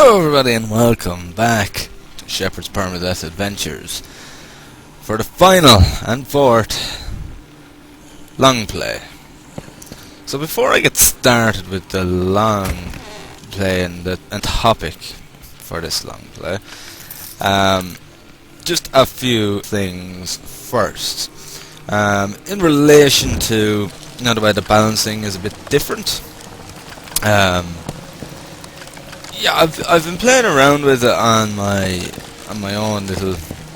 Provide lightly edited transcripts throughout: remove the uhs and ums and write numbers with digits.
Hello everybody and welcome back to Shephard's Permadeath Adventures for the final and fourth long play. So before I get started with the long play and the topic for this long play, just a few things first. In relation to, the way the balancing is a bit different. Yeah, I've been playing around with it on my own little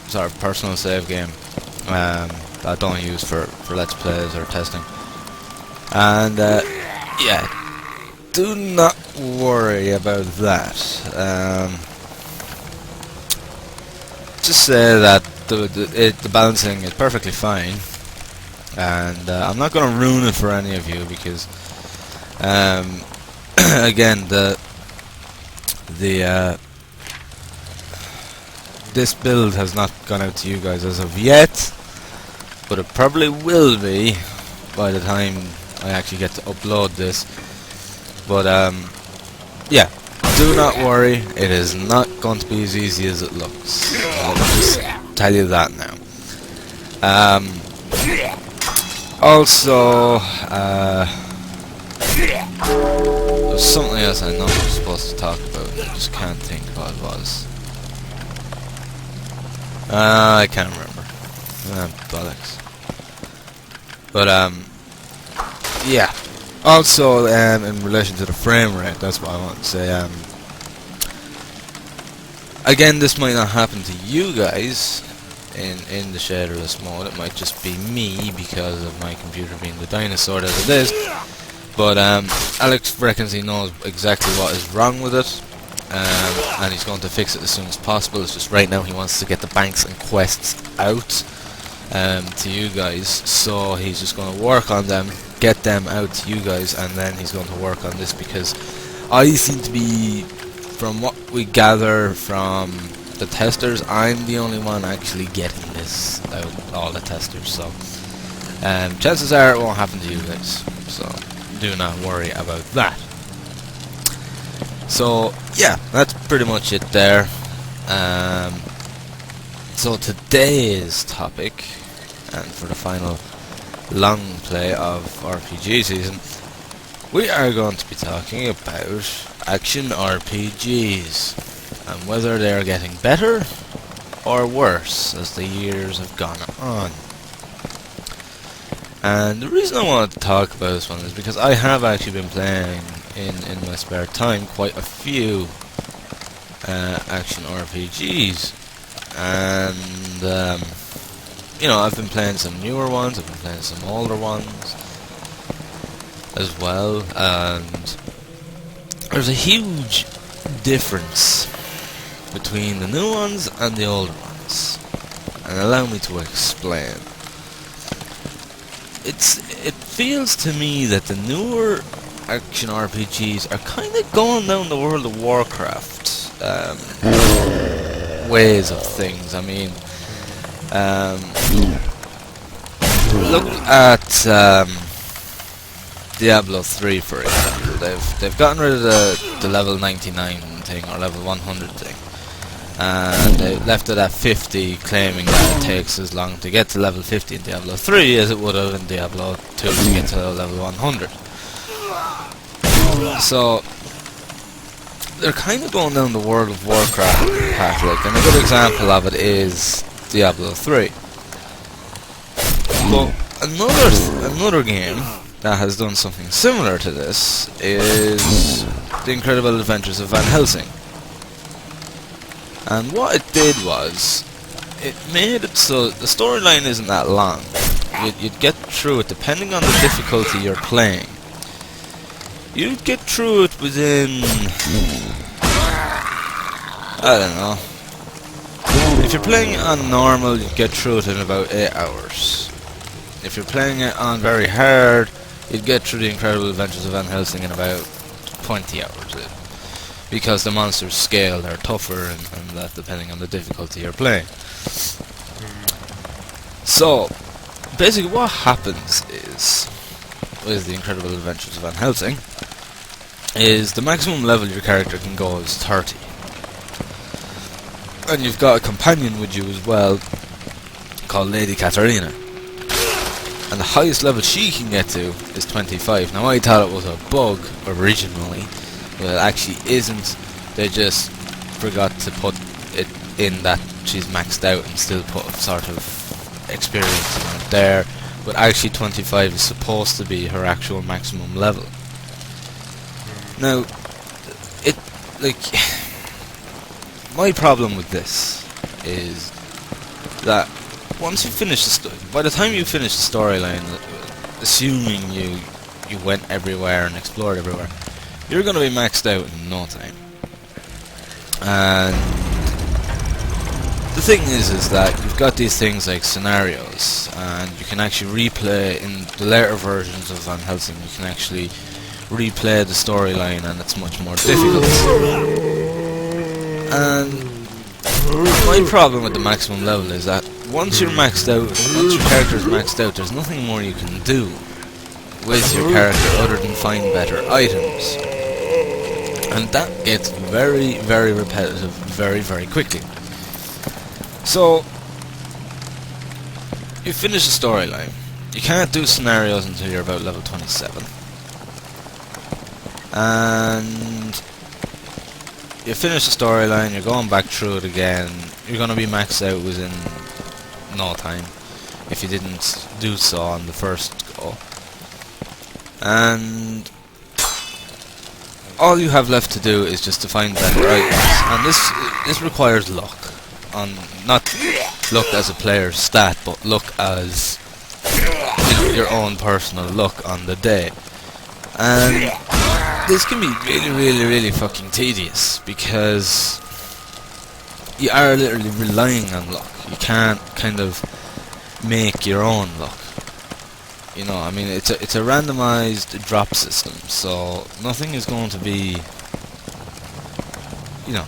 sort of personal save game that I don't use for let's plays or testing. And yeah, do not worry about that. Just say that the balancing is perfectly fine, and I'm not going to ruin it for any of you because again this build has not gone out to you guys as of yet, but it probably will be by the time I actually get to upload this. But yeah, do not worry, it is not going to be as easy as it looks. I'll just tell you that now. Also, there's something else I know I'm supposed to talk about, and I just can't think what it was. I can't remember. Bollocks. But, yeah. Also, in relation to the frame rate, that's what I want to say. Again, this might not happen to you guys in the shaderless mode. It might just be me because of my computer being the dinosaur that it is. But Alex reckons he knows exactly what is wrong with it, and he's going to fix it as soon as possible. It's just right now he wants to get the banks and quests out to you guys, so he's just going to work on them, get them out to you guys, and then he's going to work on this, because I seem to be, from what we gather from the testers, I'm the only one actually getting this out of all the testers, so chances are it won't happen to you guys, so do not worry about that. So yeah, that's pretty much it there. So today's topic, and for the final long play of RPG season, we are going to be talking about action RPGs and whether they are getting better or worse as the years have gone on. And the reason I wanted to talk about this one is because I have actually been playing in my spare time quite a few action RPGs, and I've been playing some newer ones, I've been playing some older ones as well, and there's a huge difference between the new ones and the older ones, and allow me to explain. It feels to me that the newer action RPGs are kind of going down the World of Warcraft ways of things. I mean, look at Diablo 3 for example. They've gotten rid of the level 99 thing or level 100 thing, and they left it at 50, claiming that it takes as long to get to level 50 in Diablo 3 as it would have in Diablo 2 to get to level 100. So they're kind of going down the World of Warcraft path, and a good example of it is Diablo 3. But another game that has done something similar to this is The Incredible Adventures of Van Helsing. And what it did was, it made it so the storyline isn't that long. You'd get through it, depending on the difficulty you're playing. You'd get through it within, I don't know. If you're playing it on normal, you'd get through it in about 8 hours. If you're playing it on very hard, you'd get through The Incredible Adventures of Van Helsing in about 20 hours. Because the monsters scale, they're tougher and that, depending on the difficulty you're playing. So, basically what happens is, with The Incredible Adventures of Van Helsing, is the maximum level your character can go is 30. And you've got a companion with you as well, called Lady Katarina. And the highest level she can get to is 25. Now I thought it was a bug originally, but it actually isn't. They just forgot to put it in that she's maxed out and still put sort of experience in it there. But actually 25 is supposed to be her actual maximum level. Now, it, like, my problem with this is that once you finish by the time you finish the storyline, assuming you went everywhere and explored everywhere, you're going to be maxed out in no time. And the thing is that you've got these things like scenarios, and you can actually replay in the later versions of Van Helsing. You can actually replay the storyline, and it's much more difficult. And my problem with the maximum level is that once you're maxed out, once your character is maxed out, there's nothing more you can do with your character other than find better items. And that gets very, very repetitive very, very quickly. So, you finish the storyline. You can't do scenarios until you're about level 27. And you finish the storyline, you're going back through it again. You're going to be maxed out within no time if you didn't do so on the first go. And all you have left to do is just to find better items, and this requires luck. Not luck as a player's stat, but luck as, you know, your own personal luck on the day. And this can be really, really, really fucking tedious, because you are literally relying on luck. You can't kind of make your own luck. You know, I mean, it's a randomized drop system, so nothing is going to be, you know,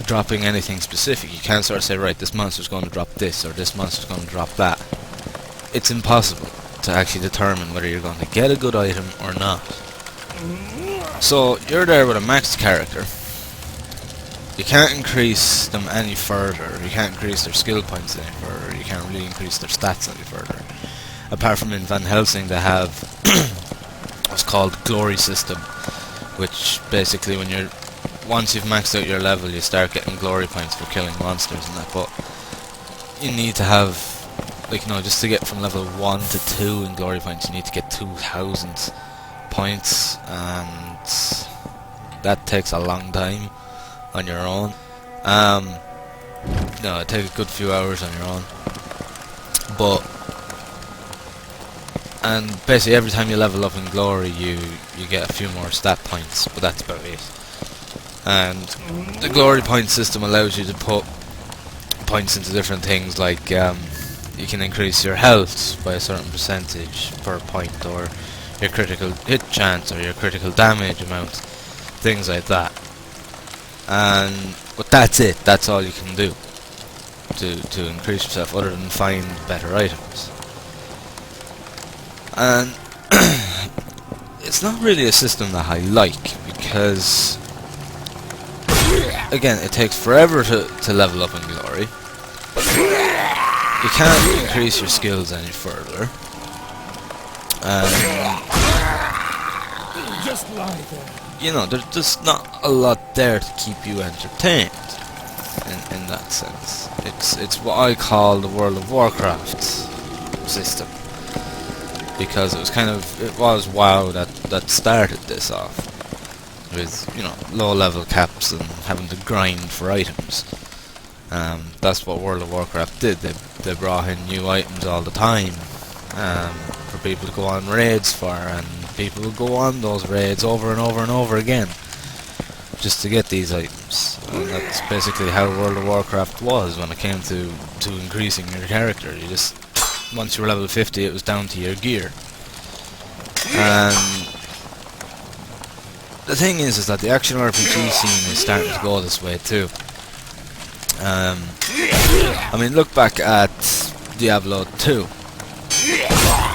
dropping anything specific. You can't sort of say, right, this monster's going to drop this, or this monster's going to drop that. It's impossible to actually determine whether you're going to get a good item or not. So, you're there with a maxed character. You can't increase them any further. You can't increase their skill points any further. You can't really increase their stats any further. Apart from in Van Helsing, they have what's called glory system, which basically once you've maxed out your level, you start getting glory points for killing monsters and that. But you need to have, like, you know, just to get from level 1 to 2 in glory points, you need to get 2,000 points, and that takes a long time on your own. No, it takes a good few hours on your own. And basically every time you level up in glory, you get a few more stat points, but that's about it. And the glory point system allows you to put points into different things, like you can increase your health by a certain percentage per point, or your critical hit chance, or your critical damage amount, things like that. But that's it. That's all you can do to increase yourself, other than find better items. And it's not really a system that I like, because again, it takes forever to level up in glory. You can't increase your skills any further. Just lie there. You know, there's just not a lot there to keep you entertained in that sense. It's what I call the World of Warcraft system, because it was WoW that started this off, with, you know, low level caps and having to grind for items. That's what World of Warcraft did. They brought in new items all the time for people to go on raids for, and people would go on those raids over and over and over again just to get these items. And that's basically how World of Warcraft was when it came to increasing your character. You just, once you were level 50, it was down to your gear. And the thing is that the action RPG scene is starting to go this way too. I mean, look back at Diablo 2.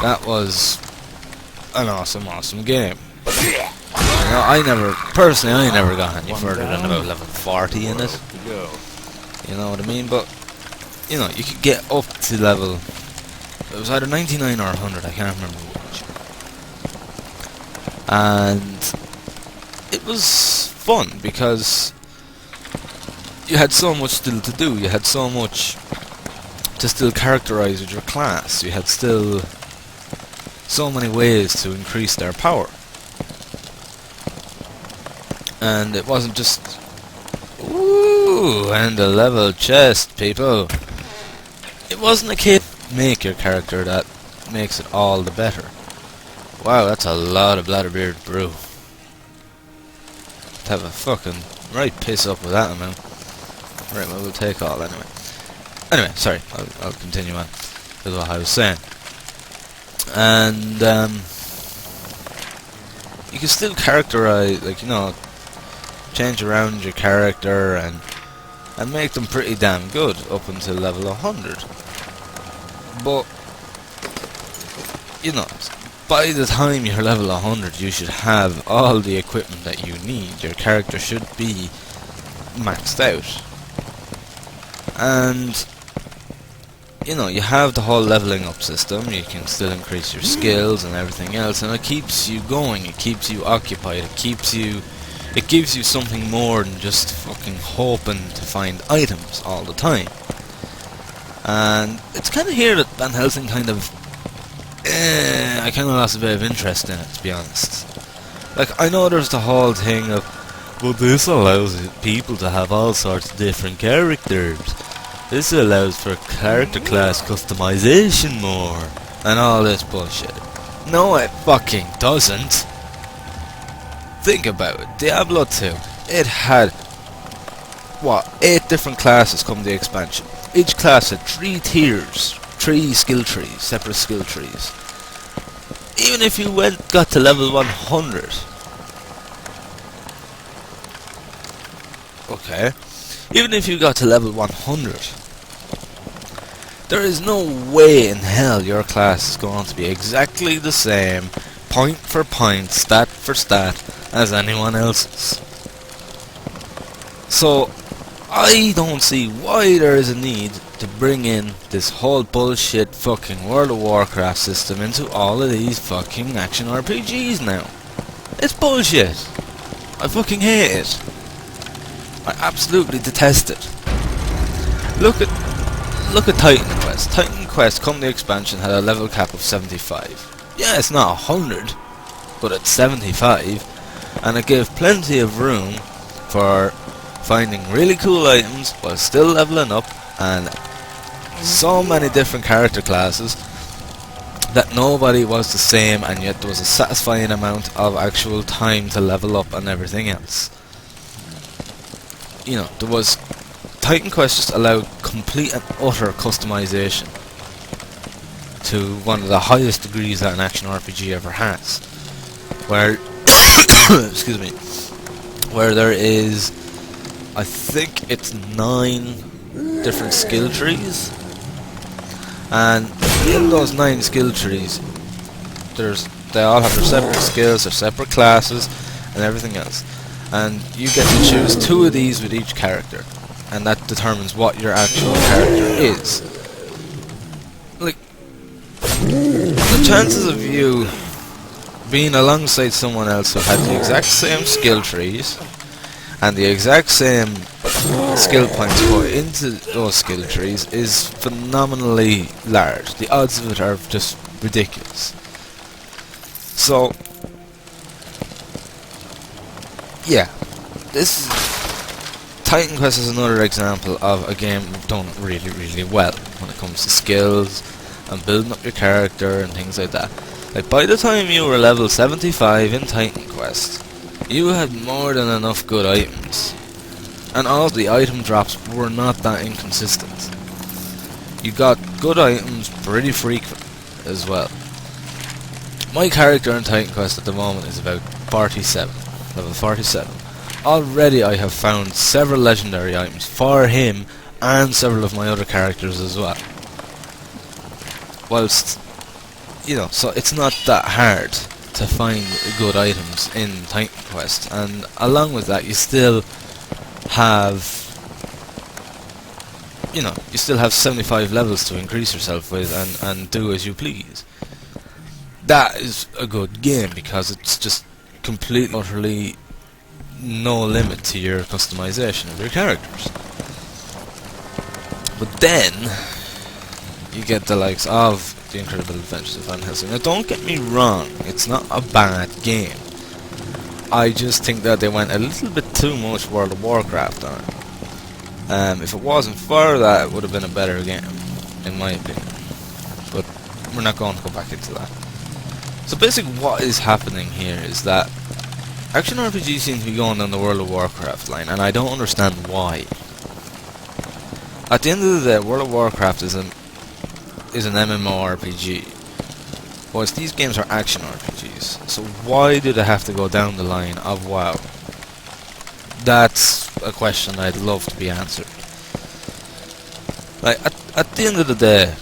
That was an awesome game. You know, I never got any further than about level 40 in it. You know what I mean? But, you know, you could get up to level... It was either 99 or 100, I can't remember which. And it was fun because you had so much still to do. You had so much to still characterize with your class. You had still so many ways to increase their power. And it wasn't just, ooh, and a level chest, people. It wasn't a case of make your character that makes it all the better. Wow, that's a lot of Bladderbeard brew. To have a fucking right piss up with that amount. Right, well, we'll take all anyway. Anyway, sorry, I'll continue on with what I was saying. And you can still characterize, like, you know, change around your character and make them pretty damn good up until level 100. But, you know, by the time you're level 100, you should have all the equipment that you need. Your character should be maxed out. And, you know, you have the whole leveling up system. You can still increase your skills and everything else, and it keeps you going, it keeps you occupied, it gives you something more than just fucking hoping to find items all the time. And it's kind of here that Van Helsing kind of... I kind of lost a bit of interest in it, to be honest. Like, I know there's the whole thing of, well, this allows people to have all sorts of different characters. This allows for character class customization more, and all this bullshit. No, it fucking doesn't. Think about it. Diablo 2, it had, what, 8 different classes come to the expansion. Each class had 3 tiers, 3 skill trees, separate skill trees. Even if you got to level 100, okay, even if you got to level 100, there is no way in hell your class is going to be exactly the same, point for point, stat for stat, as anyone else's. So, I don't see why there is a need to bring in this whole bullshit fucking World of Warcraft system into all of these fucking action RPGs now. It's bullshit. I fucking hate it. I absolutely detest it. Look at Titan Quest. Titan Quest, come the expansion, had a level cap of 75. Yeah, it's not 100, but it's 75, and it gave plenty of room for finding really cool items while still leveling up, and so many different character classes that nobody was the same, and yet there was a satisfying amount of actual time to level up and everything else. You know, there was... Titan Quest just allowed complete and utter customization to one of the highest degrees that an action RPG ever has. Where... excuse me. Where there is... I think it's 9 different skill trees. And in those 9 skill trees, they all have their separate skills, their separate classes, and everything else. And you get to choose 2 of these with each character, and that determines what your actual character is. Like, the chances of you being alongside someone else who had the exact same skill trees and the exact same skill points put into those skill trees is phenomenally large. The odds of it are just ridiculous. So, yeah, this is, Titan Quest is another example of a game done really, really well when it comes to skills and building up your character and things like that. Like, by the time you were level 75 in Titan Quest, you had more than enough good items, and all the item drops were not that inconsistent. You got good items pretty frequent as well. My character in Titan Quest at the moment is about 47, level 47. Already I have found several legendary items for him and several of my other characters as well. Whilst, you know, so it's not that hard to find good items in Titan Quest, and along with that you still have you know, you still have 75 levels to increase yourself with and do as you please. That is a good game because it's just completely, utterly no limit to your customization of your characters. But then you get the likes of The Incredible Adventures of Van Helsing. Now don't get me wrong, it's not a bad game. I just think that they went a little bit too much World of Warcraft on it. If it wasn't for that, it would have been a better game, in my opinion. But we're not going to go back into that. So basically what is happening here is that action RPGs seem to be going down the World of Warcraft line, and I don't understand why. At the end of the day, World of Warcraft is an MMORPG. Whereas these games are action RPGs. So why do they have to go down the line of WoW? That's a question I'd love to be answered. Like, at the end of the day,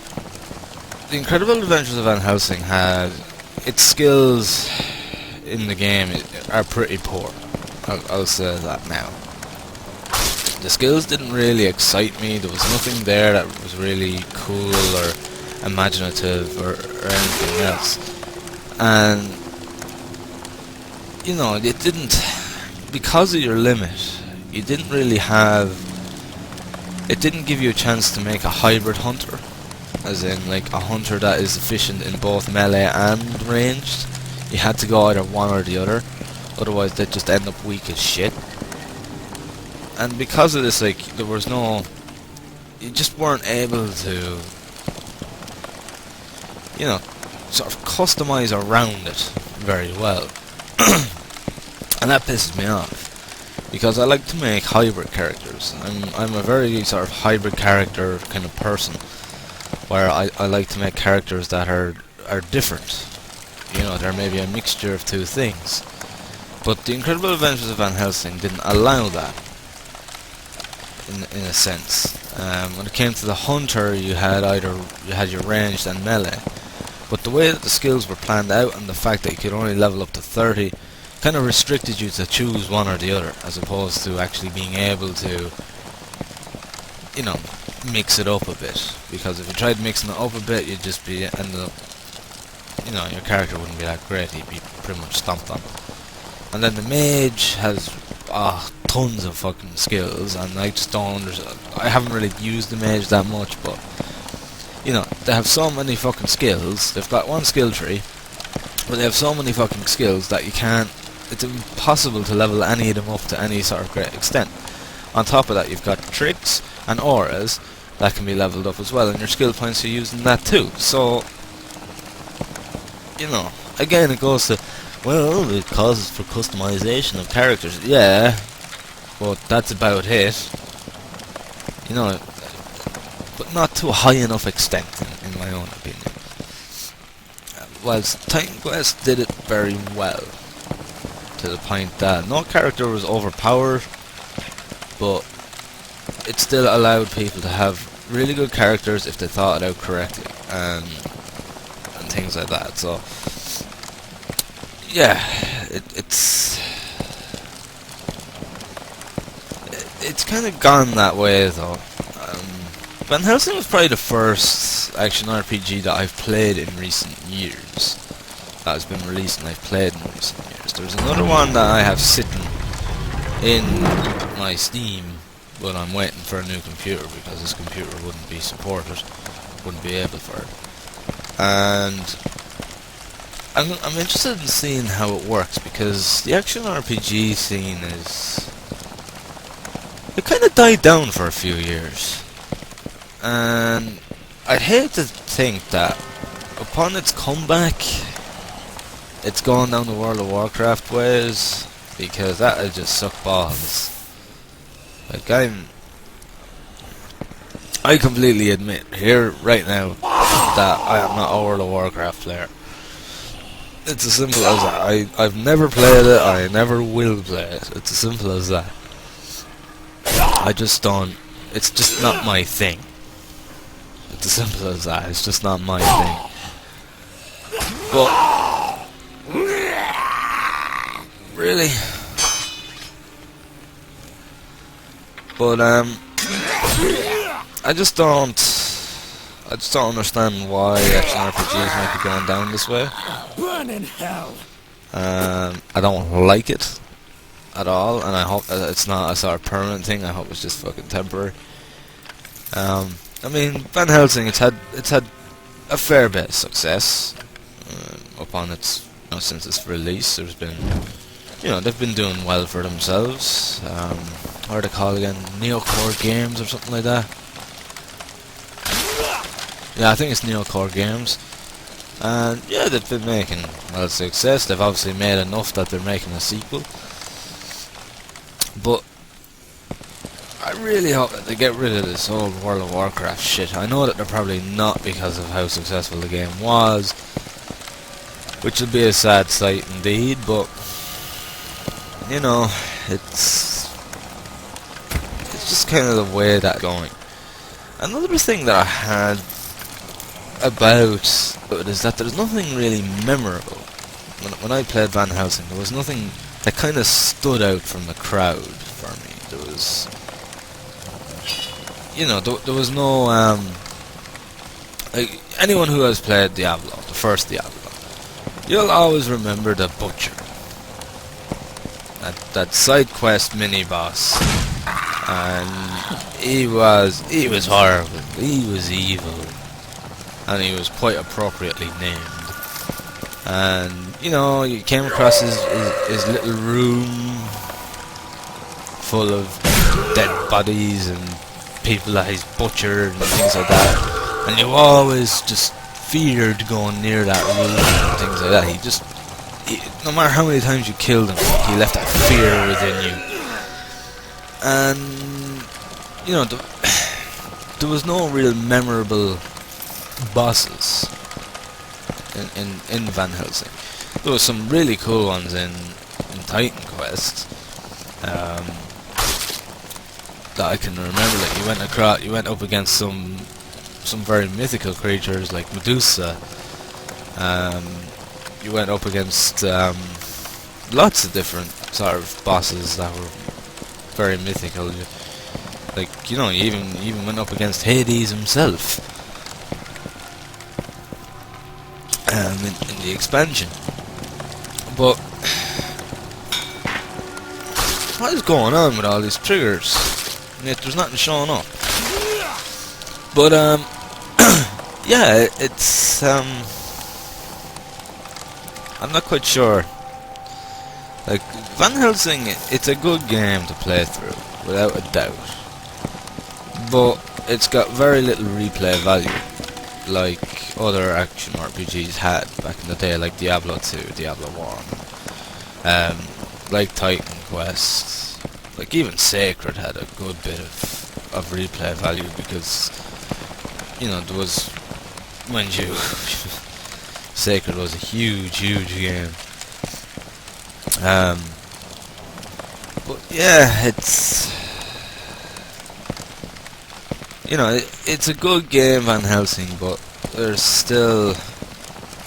The Incredible Adventures of Van Helsing had its skills in the game are pretty poor. I'll say that now. The skills didn't really excite me. There was nothing there that was really cool or imaginative or anything else. And you know, it didn't, because of your limit, you didn't really have, it didn't give you a chance to make a hybrid hunter, as in like a hunter that is efficient in both melee and ranged. You had to go either one or the other, otherwise they'd just end up weak as shit. And because of this, like, there was no, you just weren't able to, you know, sort of customize around it very well. And that pisses me off, because I like to make hybrid characters. I'm a very sort of hybrid character kind of person, where I like to make characters that are different. You know, they're maybe a mixture of two things. But The Incredible Adventures of Van Helsing didn't allow that, in a sense. When it came to the hunter, you had your ranged and melee. But the way that the skills were planned out, and the fact that you could only level up to 30, kind of restricted you to choose one or the other, as opposed to actually being able to, you know, mix it up a bit. Because if you tried mixing it up a bit, you'd just be ended up, you know, your character wouldn't be that great. He'd be pretty much stomped on. And then the mage has tons of fucking skills, and I just don't understand. I haven't really used the mage that much, but you know, they have so many fucking skills. They've got one skill tree, but they have so many fucking skills that you can't, it's impossible to level any of them up to any sort of great extent. On top of that, you've got tricks and auras that can be leveled up as well, and your skill points are used in that too. So, you know, again it goes to, well, it causes for customization of characters. Yeah, but that's about it. You know, but not to a high enough extent, in my own opinion. Whilst Titan Quest did it very well, to the point that no character was overpowered, but it still allowed people to have really good characters if they thought it out correctly, and things like that. So yeah, it's kind of gone that way though. Van Helsing was probably the first action RPG that I've played in recent years. That has been released and I've played in recent years. There's another one that I have sitting in my Steam, but I'm waiting for a new computer because this computer wouldn't be supported, wouldn't be able for it. And I'm interested in seeing how it works, because the action RPG scene it kind of died down for a few years. And I'd hate to think that upon its comeback, it's gone down the World of Warcraft ways, because that would just suck balls. Like, I completely admit here right now that I am not a World of Warcraft player. It's as simple as that. I've never played it, I never will play it. It's as simple as that. I just don't, it's just not my thing. It's as simple as that, it's just not my thing. But really? But I just don't understand why action RPGs might be going down this way. Burn in hell. I don't like it at all, and I hope it's not a sort of permanent thing. I hope it's just fucking temporary. I mean, Van Helsing, it's had a fair bit of success upon its, since its release. There's been, they've been doing well for themselves. What are they called again? Neocore Games or something like that. Yeah, I think it's Neocore Games. And yeah, they've been making well success. They've obviously made enough that they're making a sequel. But I really hope that they get rid of this whole World of Warcraft shit. I know that they're probably not, because of how successful the game was, which would be a sad sight indeed, but it's just kind of the way that's going. Another thing that I had about it is that there's nothing really memorable. When I played Van Helsing, there was nothing that kind of stood out from the crowd for me. There was, there was no, like, anyone who has played Diablo, the first Diablo, you'll always remember the Butcher. That side quest mini-boss. And he was horrible, he was evil, and he was quite appropriately named. And you came across his little room full of dead bodies and people that he's butchered and things like that, and you always just feared going near that room and things like that. No matter how many times you killed him, he left that fear within you. And there was no real memorable bosses in Van Helsing. There was some really cool ones in Titan Quest that I can remember. Like you went up against some very mythical creatures like Medusa. You went up against lots of different sort of bosses that were very mythical. Like, you even went up against Hades himself in the expansion. But what is going on with all these triggers? Yet there's nothing showing up. But yeah, it's I'm not quite sure. Like, Van Helsing, it's a good game to play through, without a doubt. But it's got very little replay value, like other action RPGs had back in the day, like Diablo 2, Diablo 1. Like Titan Quest, like even Sacred had a good bit of replay value, because, there was, mind you, Sacred was a huge game. But yeah, it's it's a good game, Van Helsing, but there's still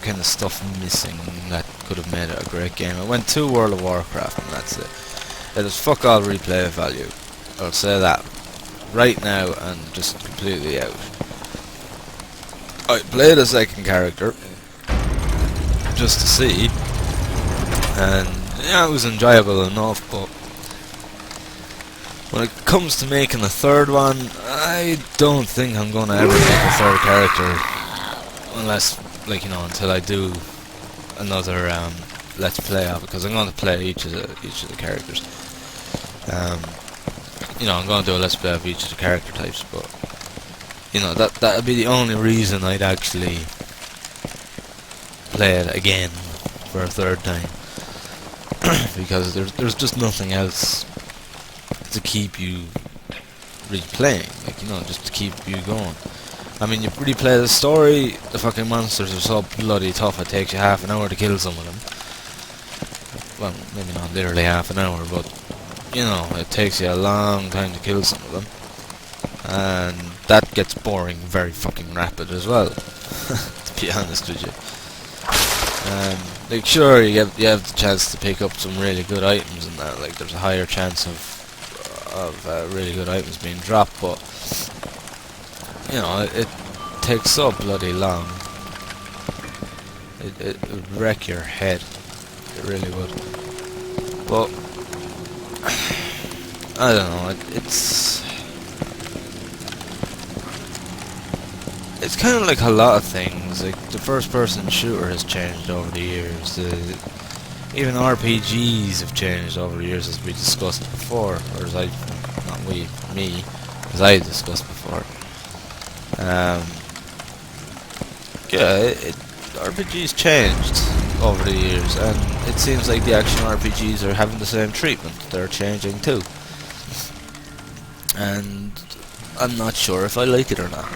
kind of stuff missing that could have made it a great game. I went to World of Warcraft and that's it. It is fuck all replay value. I'll say that right now, and just completely out. I played a second character just to see, and yeah, it was enjoyable enough, but when it comes to making a third one, I don't think I'm going to ever make a third character, unless, like, until I do another let's play of it, because I'm going to play each of the characters. I'm going to do a let's play of each of the character types, but that would be the only reason I'd actually play it again for a third time. Because there's just nothing else to keep you replaying, like, just to keep you going. I mean, you replay the story, the fucking monsters are so bloody tough, it takes you half an hour to kill some of them. Well, maybe not literally half an hour, but it takes you a long time to kill some of them, and that gets boring very fucking rapid as well. To be honest with you. Like, sure, you have the chance to pick up some really good items and that, like, there's a higher chance of really good items being dropped, but you know, it takes so bloody long. It would wreck your head. It really would. But I don't know. It's kind of like a lot of things. Like the first-person shooter has changed over the years. Even RPGs have changed over the years, as we discussed before, or as as I discussed before. Yeah, RPGs changed over the years, and it seems like the action RPGs are having the same treatment. They're changing too, and I'm not sure if I like it or not.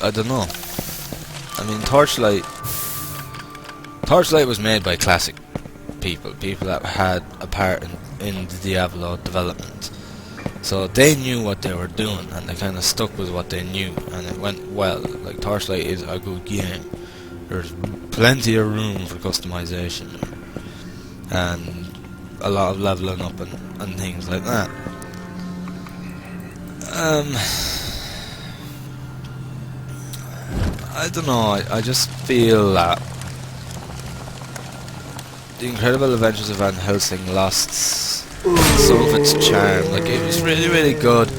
I don't know. I mean, Torchlight was made by classic people that had a part in the Diablo development. So they knew what they were doing, and they kind of stuck with what they knew, and it went well. Like, Torchlight is a good game. There's plenty of room for customization, and a lot of leveling up and things like that. I don't know, I just feel that The Incredible Adventures of Van Helsing lost some of its charm. Like, it was really, really good,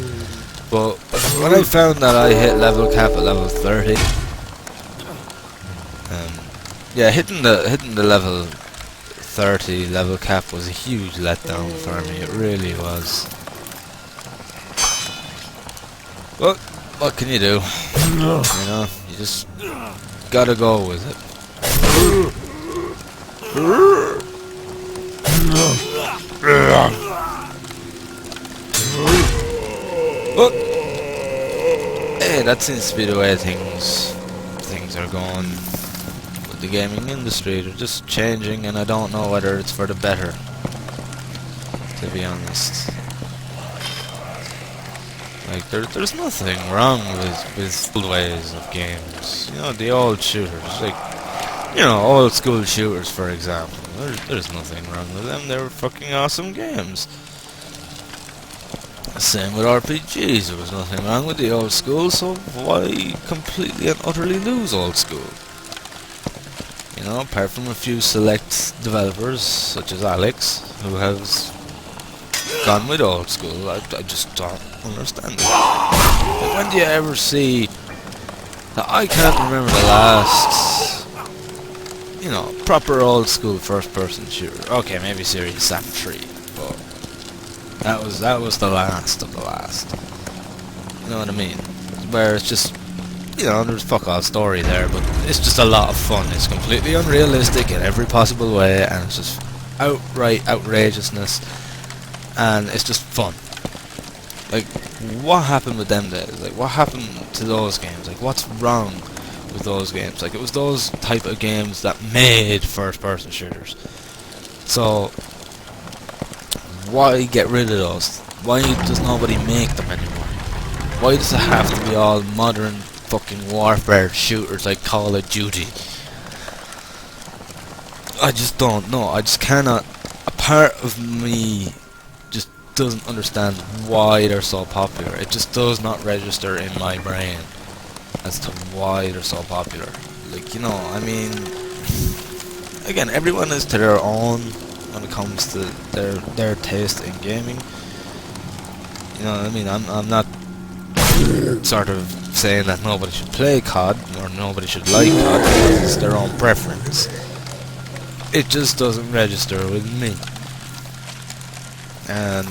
but when I found that I hit level cap at level 30, yeah, hitting the level 30 level cap was a huge letdown for me. It really was. But what can you do? You know, you just gotta go with it. But hey, that seems to be the way things are going with the gaming industry. They're just changing, and I don't know whether it's for the better, to be honest. Like, there's nothing wrong with old ways of games. You know, the old shooters, like, you know, old school shooters, for example. There's nothing wrong with them. They were fucking awesome games. Same with RPGs. There was nothing wrong with the old school, so why completely and utterly lose old school? You know, apart from a few select developers, such as Alex, who has gone with old school. I just don't understand it. Like, when do you ever see... I can't remember the last, you know, proper old school first person shooter. Okay, maybe Serious Sam 3, but that was the last of the last. You know what I mean? Where it's just, you know, there's fuck all story there, but it's just a lot of fun. It's completely unrealistic in every possible way, and it's just outright outrageousness. And it's just fun. Like, what happened with them days? Like, what happened to those games? Like, what's wrong with those games? Like, it was those type of games that made first-person shooters. So, why get rid of those? Why does nobody make them anymore? Why does it have to be all modern fucking warfare shooters like Call of Duty? I just don't know. I just cannot... A part of me doesn't understand why they're so popular. It just does not register in my brain as to why they're so popular. Like, you know, I mean, again, everyone is to their own when it comes to their taste in gaming. You know what I mean? I'm not sort of saying that nobody should play COD or nobody should like COD, because it's their own preference. It just doesn't register with me. And,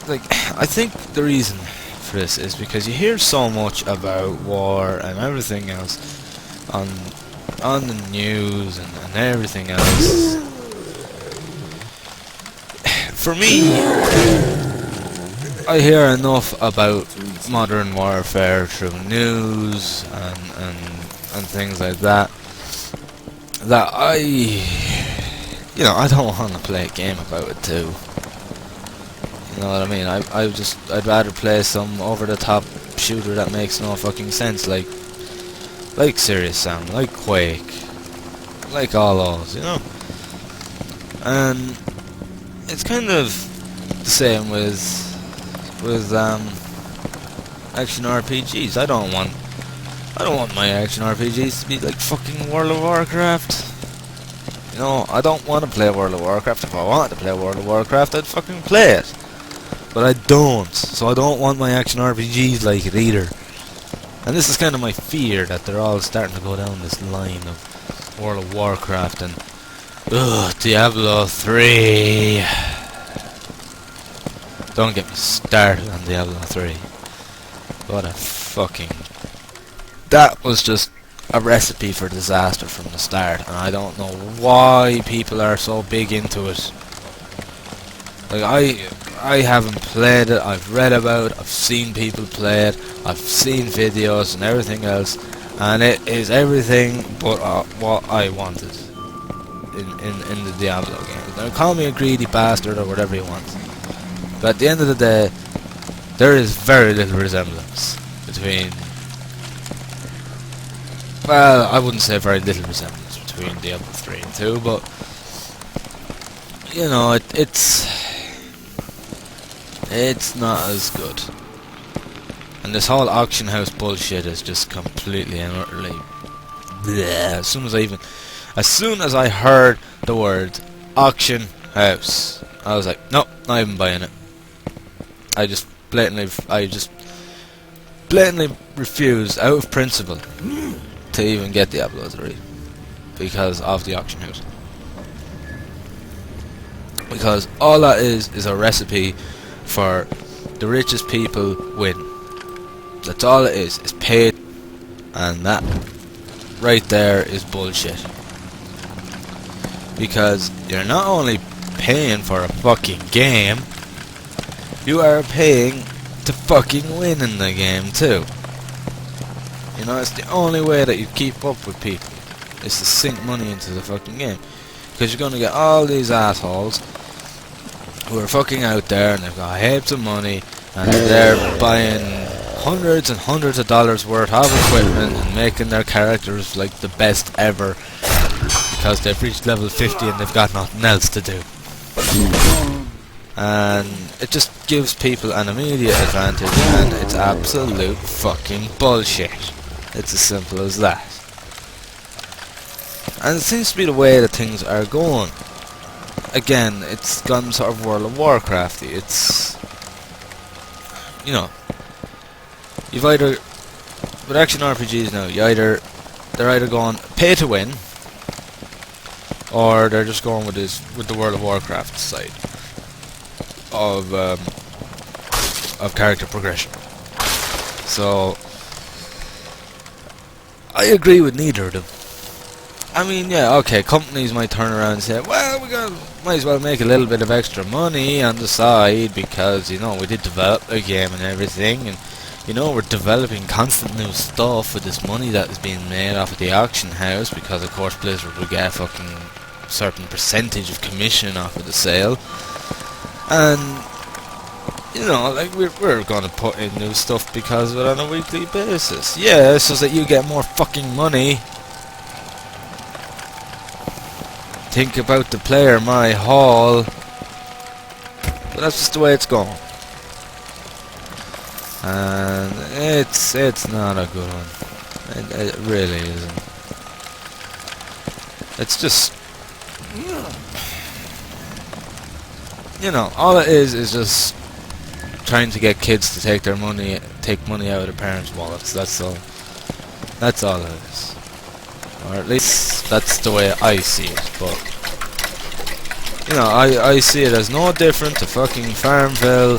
like, I think the reason for this is because you hear so much about war and everything else on the news and everything else. For me, I hear enough about modern warfare through news and things like that you know, I don't want to play a game about it too. You know what I mean? I'd rather play some over-the-top shooter that makes no fucking sense, like Serious Sam, like Quake, like all those, you know? And it's kind of the same with action RPGs. I don't want my action RPGs to be like fucking World of Warcraft. You know, I don't want to play World of Warcraft. If I wanted to play World of Warcraft, I'd fucking play it. But I don't, so I don't want my action RPGs like it either. And this is kind of my fear, that they're all starting to go down this line of World of Warcraft and Diablo 3. Don't get me started on Diablo 3. What a fucking... That was just a recipe for disaster from the start, and I don't know why people are so big into it. Like, I haven't played it, I've read about it, I've seen people play it, I've seen videos and everything else, and it is everything but what I wanted in the Diablo game. Now, call me a greedy bastard or whatever you want, but at the end of the day, there is very little resemblance between... Well, I wouldn't say very little resemblance between Diablo 3 and 2, but... You know, it's not as good. And this whole auction house bullshit is just completely and utterly bleh. As soon as I heard the word auction house, I was like, nope, not even buying it. I just blatantly refused, out of principle, to even get Diablo 3 because of the auction house. Because all that is a recipe for the richest people win. That's all it is. It's paid, and that right there is bullshit. Because you're not only paying for a fucking game, you are paying to fucking win in the game too. You know, it's the only way that you keep up with people, is to sink money into the fucking game. Because you're gonna get all these assholes who are fucking out there and they've got heaps of money and they're buying hundreds and hundreds of dollars worth of equipment and making their characters like the best ever because they've reached level 50 and they've got nothing else to do. And it just gives people an immediate advantage, and it's absolute fucking bullshit. It's as simple as that. And it seems to be the way that things are going. Again, it's gone sort of World of Warcrafty. It's, you know, you've either, with action RPGs now, they're either going pay to win, or they're just going with the World of Warcraft side of character progression. So I agree with neither of them. I mean, yeah, okay, companies might turn around and say, well, might as well make a little bit of extra money on the side because, you know, we did develop a game and everything, and, you know, we're developing constant new stuff with this money that is being made off of the auction house, because, of course, Blizzard will get a fucking certain percentage of commission off of the sale. And, you know, like, we're gonna put in new stuff because of it on a weekly basis. Yeah, so that you get more fucking money. Think about the player, my haul. But that's just the way it's going. And it's not a good one. It really isn't. It's just, you know, all it is just trying to get kids to take money out of their parents' wallets. That's all. That's all it is. Or at least that's the way I see it. But, you know, I see it as no different to fucking Farmville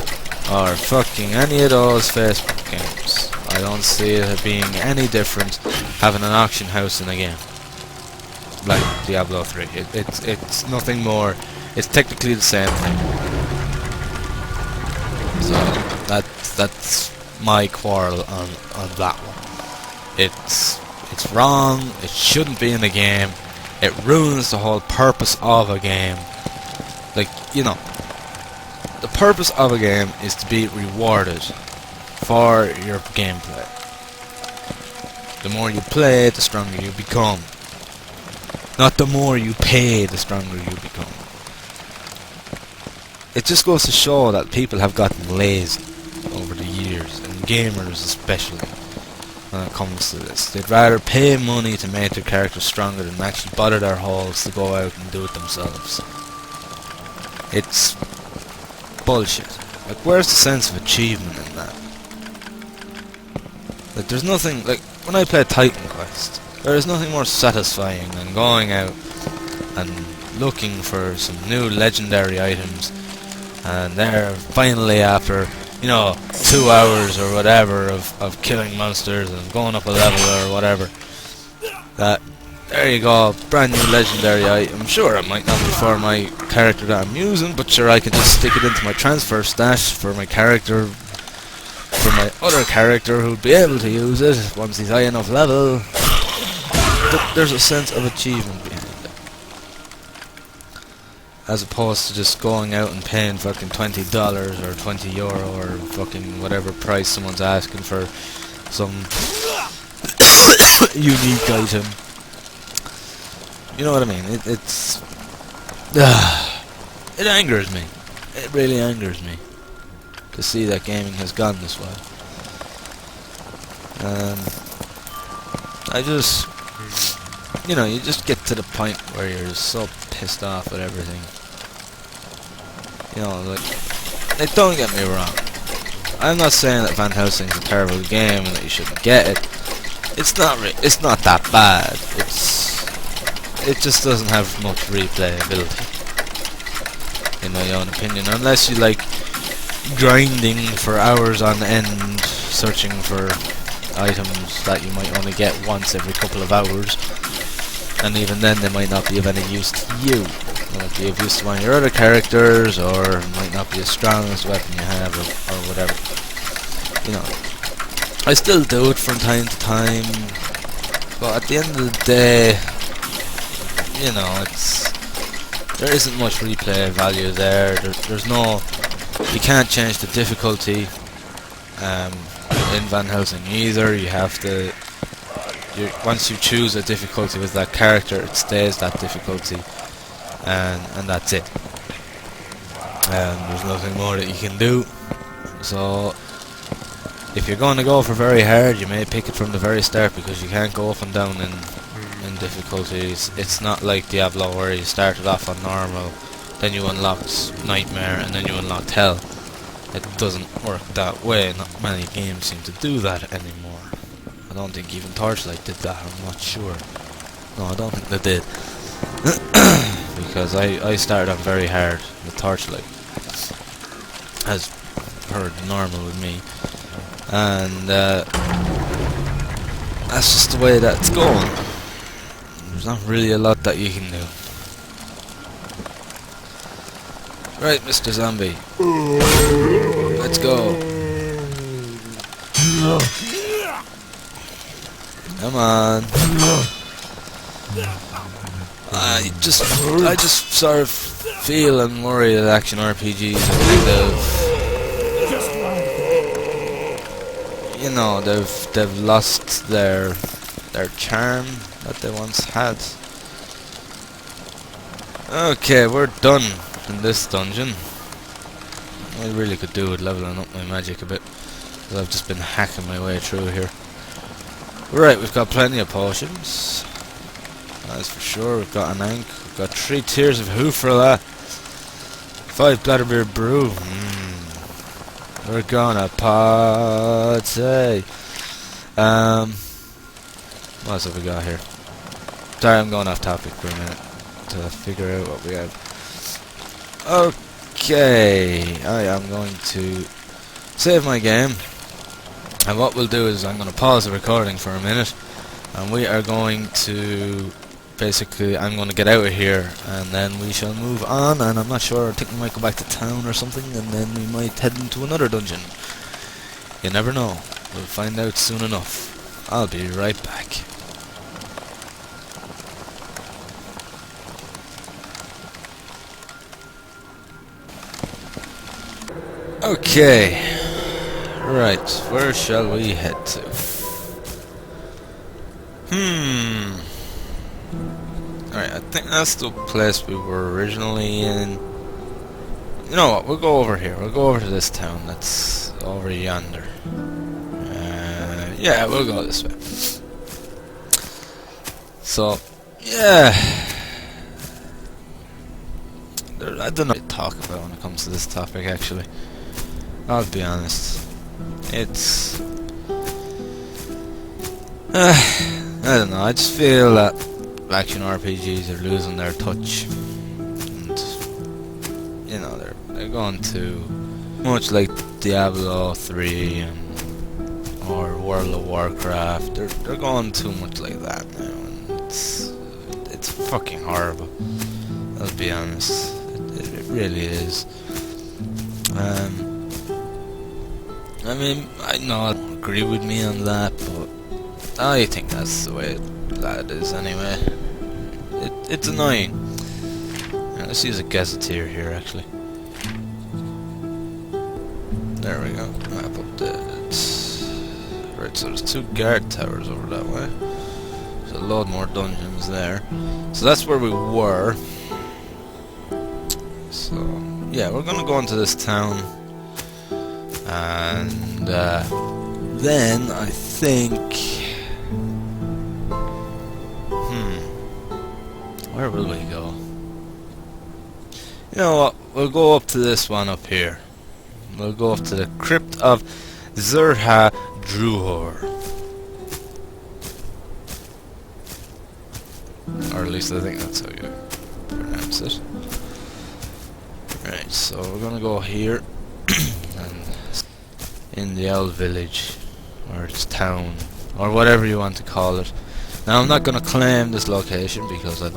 or fucking any of those Facebook games. I don't see it being any different having an auction house in a game like Diablo 3. It's nothing more. It's technically the same thing. So that's my quarrel on that one. It's wrong. It shouldn't be in a game. It ruins the whole purpose of a game. Like, you know, the purpose of a game is to be rewarded for your gameplay. The more you play, the stronger you become. Not the more you pay, the stronger you become. it just goes to show that people have gotten lazy over the years, and gamers especially, when it comes to this. They'd rather pay money to make their characters stronger than actually bother their halls to go out and do it themselves. It's bullshit. Like, where's the sense of achievement in that? Like, there's nothing, like, when I play Titan Quest, there is nothing more satisfying than going out and looking for some new legendary items, and there, finally, after, you know, 2 hours or whatever of killing monsters and going up a level or whatever, that, there you go, brand new legendary item. Sure, it might not be for my character that I'm using, but sure, I can just stick it into my transfer stash for my character, for my other character who'd be able to use it once he's high enough level. There's a sense of achievement behind it, as opposed to just going out and paying fucking $20 or €20 or fucking whatever price someone's asking for some unique item. You know what I mean? It's it angers me. It really angers me to see that gaming has gone this way. I just, you know, you just get to the point where you're just so pissed off with everything. You know, like don't get me wrong. I'm not saying that Van Helsing's a terrible game and that you shouldn't get it. It's not that bad. It just doesn't have much replayability, in my own opinion, unless you like grinding for hours on end, searching for items that you might only get once every couple of hours, and even then they might not be of any use to you. They might be of use to one of your other characters, or might not be as strong as the weapon you have, or whatever. You know, I still do it from time to time, but at the end of the day, you know, there isn't much replay value there. There's no, you can't change the difficulty in Van Helsing either. You have to, once you choose a difficulty with that character, it stays that difficulty, and that's it. There's nothing more that you can do. So if you're going to go for very hard, you may pick it from the very start, because you can't go up and down in difficulties. It's not like Diablo where you started off on normal, then you unlocked Nightmare, and then you unlocked Hell. It doesn't work that way. Not many games seem to do that anymore. I don't think even Torchlight did that, I'm not sure. No, I don't think they did. Because I started off very hard with Torchlight, as per normal with me. And that's just the way that's going. There's not really a lot that you can do. Right, Mr. Zombie. Let's go. Come on. I just sort of feel and worry that action RPGs are kind of, you know, they've lost their charm that they once had. Okay, we're done in this dungeon. I really could do with leveling up my magic a bit, because I've just been hacking my way through here. Right, we've got plenty of potions, that's for sure. We've got an Ankh, we've got 3 tiers of Hoofrala, 5 Bladderbeer Brew. We're gonna party. What else have we got here? Sorry, I'm going off topic for a minute to figure out what we have. Okay, I am going to save my game, and what we'll do is I'm going to pause the recording for a minute, and we are going to, basically, I'm going to get out of here, and then we shall move on, and I'm not sure, I think we might go back to town or something, and then we might head into another dungeon. You never know, we'll find out soon enough. I'll be right back. Okay, right, where shall we head to? Alright, I think that's the place we were originally in. you know what? We'll go over here. We'll go over to this town that's over yonder. Yeah, we'll go this way. So, yeah. I don't know what to talk about when it comes to this topic, actually. I'll be honest. It's... I don't know, I just feel that action RPGs are losing their touch. And, you know, they're going to... much like Diablo 3 or World of Warcraft, they're going too much like that now, and it's fucking horrible. I'll be honest. It really is. I mean, I know you don't agree with me on that, but I think that's the way that is anyway. It's annoying. Let's use a gazetteer here, actually. There we go. Map updates. Right, so there's 2 guard towers over that way. There's a lot more dungeons there. So that's where we were. So, yeah, we're gonna go into this town. And then I think... where will we go? You know what? We'll go up to this one up here. We'll go up to the Crypt of Zerha Druhor. Or at least I think that's how you pronounce it. Right, so we're gonna go here. And in the old village, or its town, or whatever you want to call it. Now I'm not gonna claim this location because I'm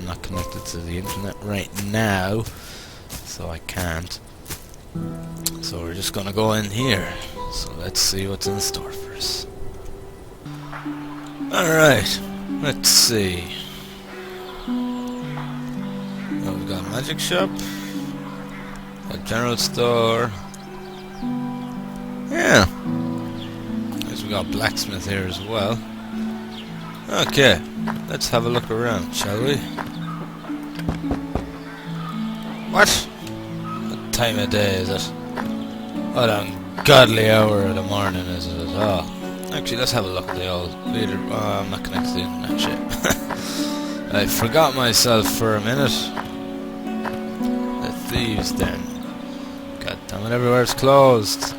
not connected to the internet right now, so I can't. So we're just gonna go in here. So let's see what's in store for us. Alright, let's see. Oh, we've got a magic shop, a general store. Yeah. Guess we got a blacksmith here as well. Okay, let's have a look around, shall we? What? What time of day is it? What ungodly hour of the morning is it? Oh, actually, let's have a look at the old leader. Oh, I'm not connected to the internet, shit. I forgot myself for a minute. The thieves den. God damn it, everywhere's closed.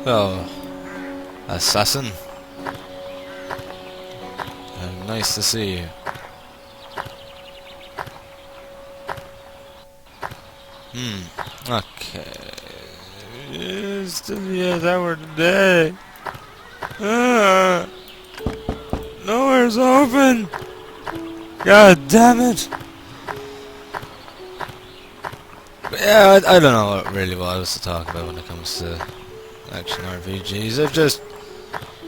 Oh, assassin. Nice to see you. Okay. It's still the hour of the day. Nowhere's open. God damn it. But yeah, I don't know what really was to talk about when it comes to action RPGs.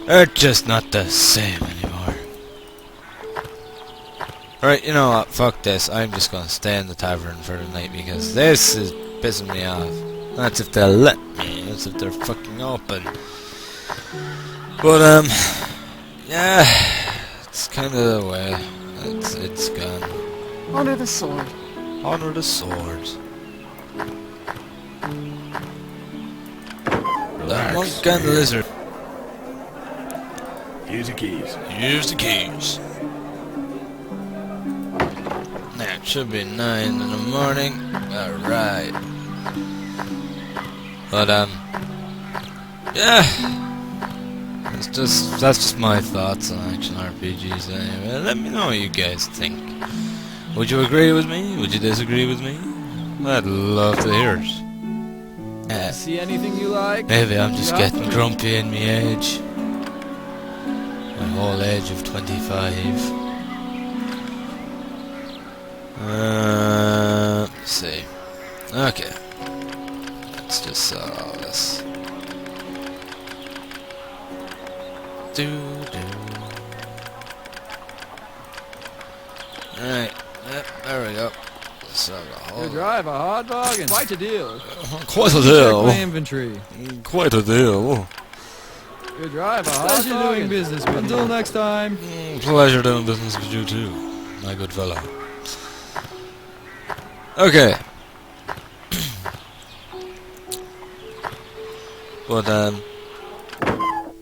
They're just not the same anymore. Right, you know what, fuck this. I'm just gonna stay in the tavern for the night because this is pissing me off. That's if they'll let me, that's if they're fucking open. But, yeah, it's kinda the way. It's gone. Honor the sword. Honor the sword. The monk and the lizard. Use the keys. Use the keys. Now it should be 9 in the morning. Alright. But yeah. That's just my thoughts on action RPGs anyway. Let me know what you guys think. Would you agree with me? Would you disagree with me? I'd love to hear it. See anything you like? Maybe I'm just getting grumpy in my age. My whole age of 25. Let's see. Okay. Let's just sell all this. Alright. Yep, there we go. So You drive a hot bargain. Quite a deal. Quite a Check deal. my inventory. Quite a deal. You drive a hot bargain. Doing business with Until next time. Pleasure doing business with you too, my good fellow. Okay. But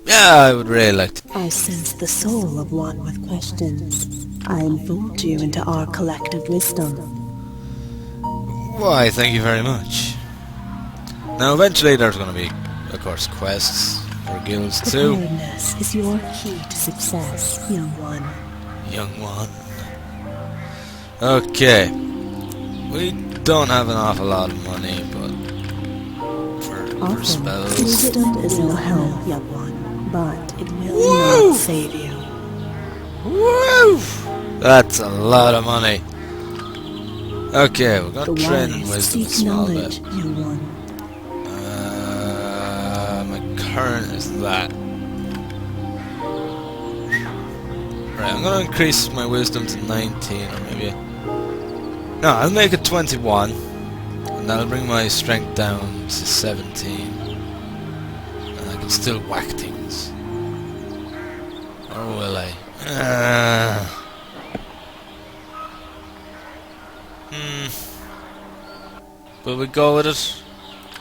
yeah, I would really like to. I sense the soul of one with questions. I enfold you into our collective wisdom. Why, thank you very much. Now, eventually there's going to be, of course, quests for guilds too. Preparedness is your key to success, young one. Young one. Okay. We don't have an awful lot of money, but for Often, spells. wisdom is no help, young one, but it will Woo! not save you. Woo! That's a lot of money. Okay, we're The going to train wise wisdom a seek small knowledge, bit. young one. My current is that. Right, I'm going to increase my wisdom to 19, or maybe... No, I'll make it 21. And that'll bring my strength down to 17. And I can still whack things. Or will I? Will we go with it?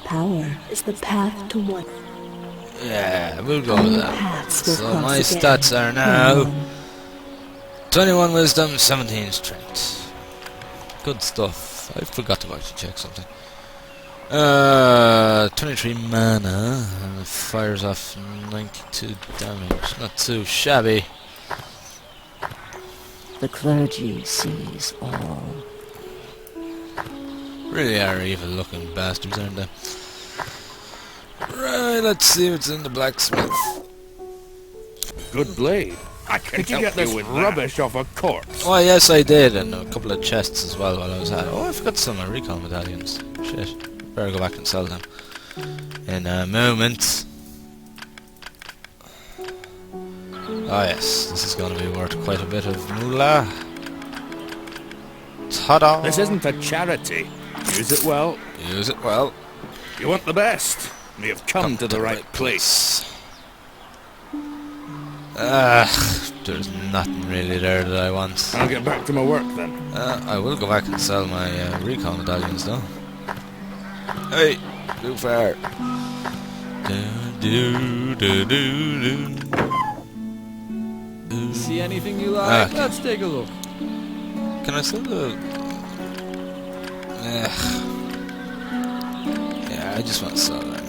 Power is the path to one. Yeah, we'll go with New that. paths will So cross my again, stats are young now one. 21 wisdom, 17 strength. Good stuff. I forgot to actually check something. 23 mana, and it fires off 92 damage. Not too shabby. The clergy sees all. Really are evil looking bastards, aren't they? Right, let's see what's in the blacksmith. Good blade. I can Did you get this rubbish off a corpse? Oh yes, I did, and a couple of chests as well while I was at it. Oh, I forgot some of my recon medallions. Shit. Better go back and sell them in a moment. Oh yes, this is going to be worth quite a bit of moolah. Ta-da! This isn't a charity. Use it well. Use it well. You want the best. We have come to the right place. There's nothing really there that I want. I'll get back to my work then. I will go back and sell my recon medallions though. Hey, too far. See anything you like? Okay. Let's take a look. Can I sell the... Yeah, I just want to sell that.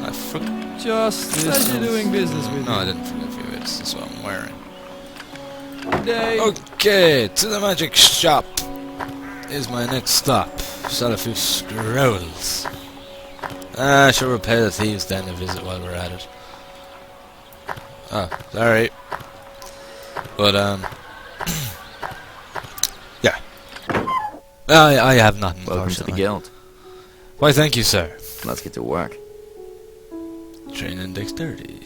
I forgot. Just as you're doing business with No, I me. didn't forget a few bits. That's what I'm wearing. Day. Okay, to the magic shop is my next stop. Sell a few scrolls. Sure, we'll pay the thieves then a visit while we're at it. Oh, sorry. But, yeah. I have nothing. Welcome to the guild. Why, thank you, sir. Let's get to work. Training dexterity.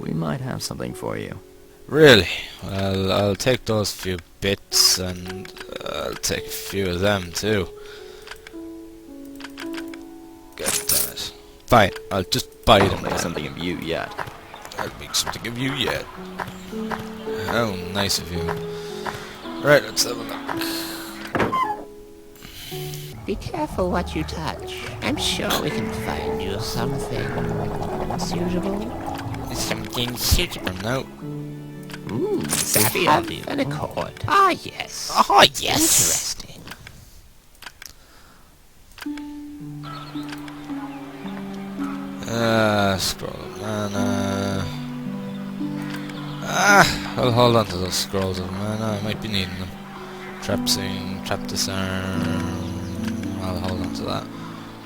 We might have something for you. Really? Well, I'll take those few bits, and I'll take a few of them, too. God damn it. Fine, I'll just buy them. I'll make something of you yet. I'll make something of you yet. How nice of you. Right, let's have a look. Be careful what you touch. I'm sure we can find you something suitable. Something suitable. No. Ooh, savvy of you. An accord. Ah, yes. Oh, yes. Interesting. Scroll of mana. I'll hold on to those scrolls of mana. I might be needing them. Trap Sing, Trap Disarm. I'll hold on to that.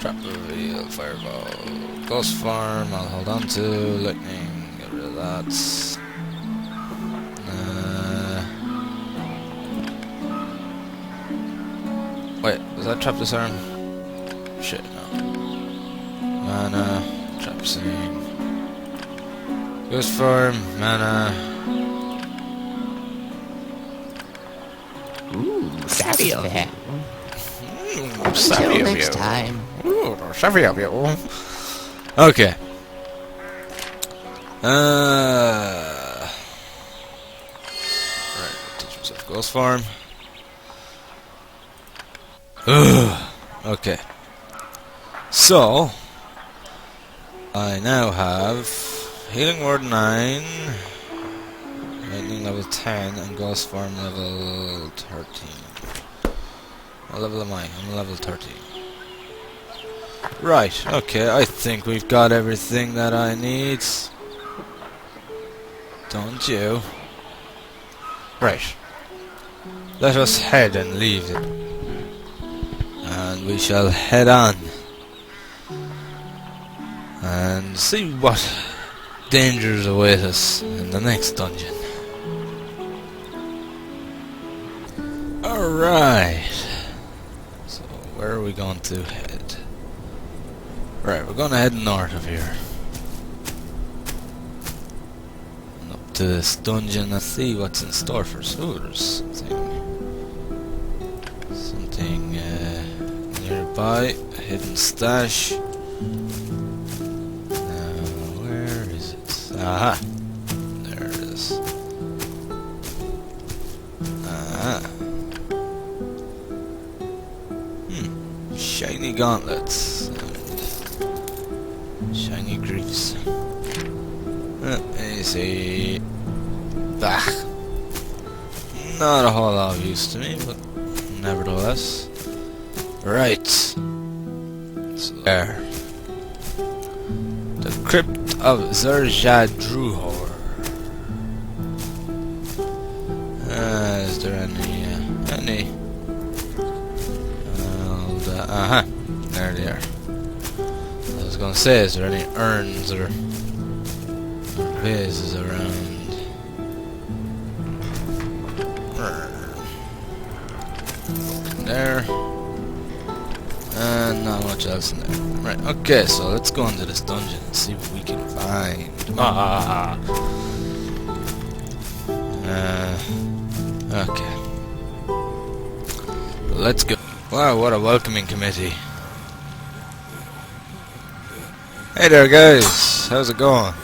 Trap Reveal, Fireball. Ghost Farm, I'll hold on to. Lightning, get rid of that. Wait, was that Trap Disarm? Shit, no. Mana, Trap Sing. Ghost Farm, mana. Ooh, savvy of him. Savvy Until of next you. time. Ooh, savvy of you. Okay. Right, teach myself Ghost Farm. Okay. So, I now have Healing Word 9, Lightning level 10, and Ghost Form level 13. What level am I? I'm level 13. Right, okay, I think we've got everything that I need. Don't you? Right. Let us head and leave it. And we shall head on. And see what dangers await us in the next dungeon. Alright. So, where are we going to head? Right, we're going to head north of here. And up to this dungeon and see what's in store for us. Ooh, there's something nearby. A hidden stash. Aha! There it is. Aha! Shiny gauntlets and shiny greaves. Let me see. Bah! Not a whole lot of use to me, but nevertheless. Right. So there. The Crypt of Zerjadruhor. Is there any? There they are. I was gonna say, is there any urns or vases around? There. And not much else in there. Right, okay, so let's go into this dungeon and see what we can find. Okay. Let's go. Wow, what a welcoming committee. Hey there, guys. How's it going?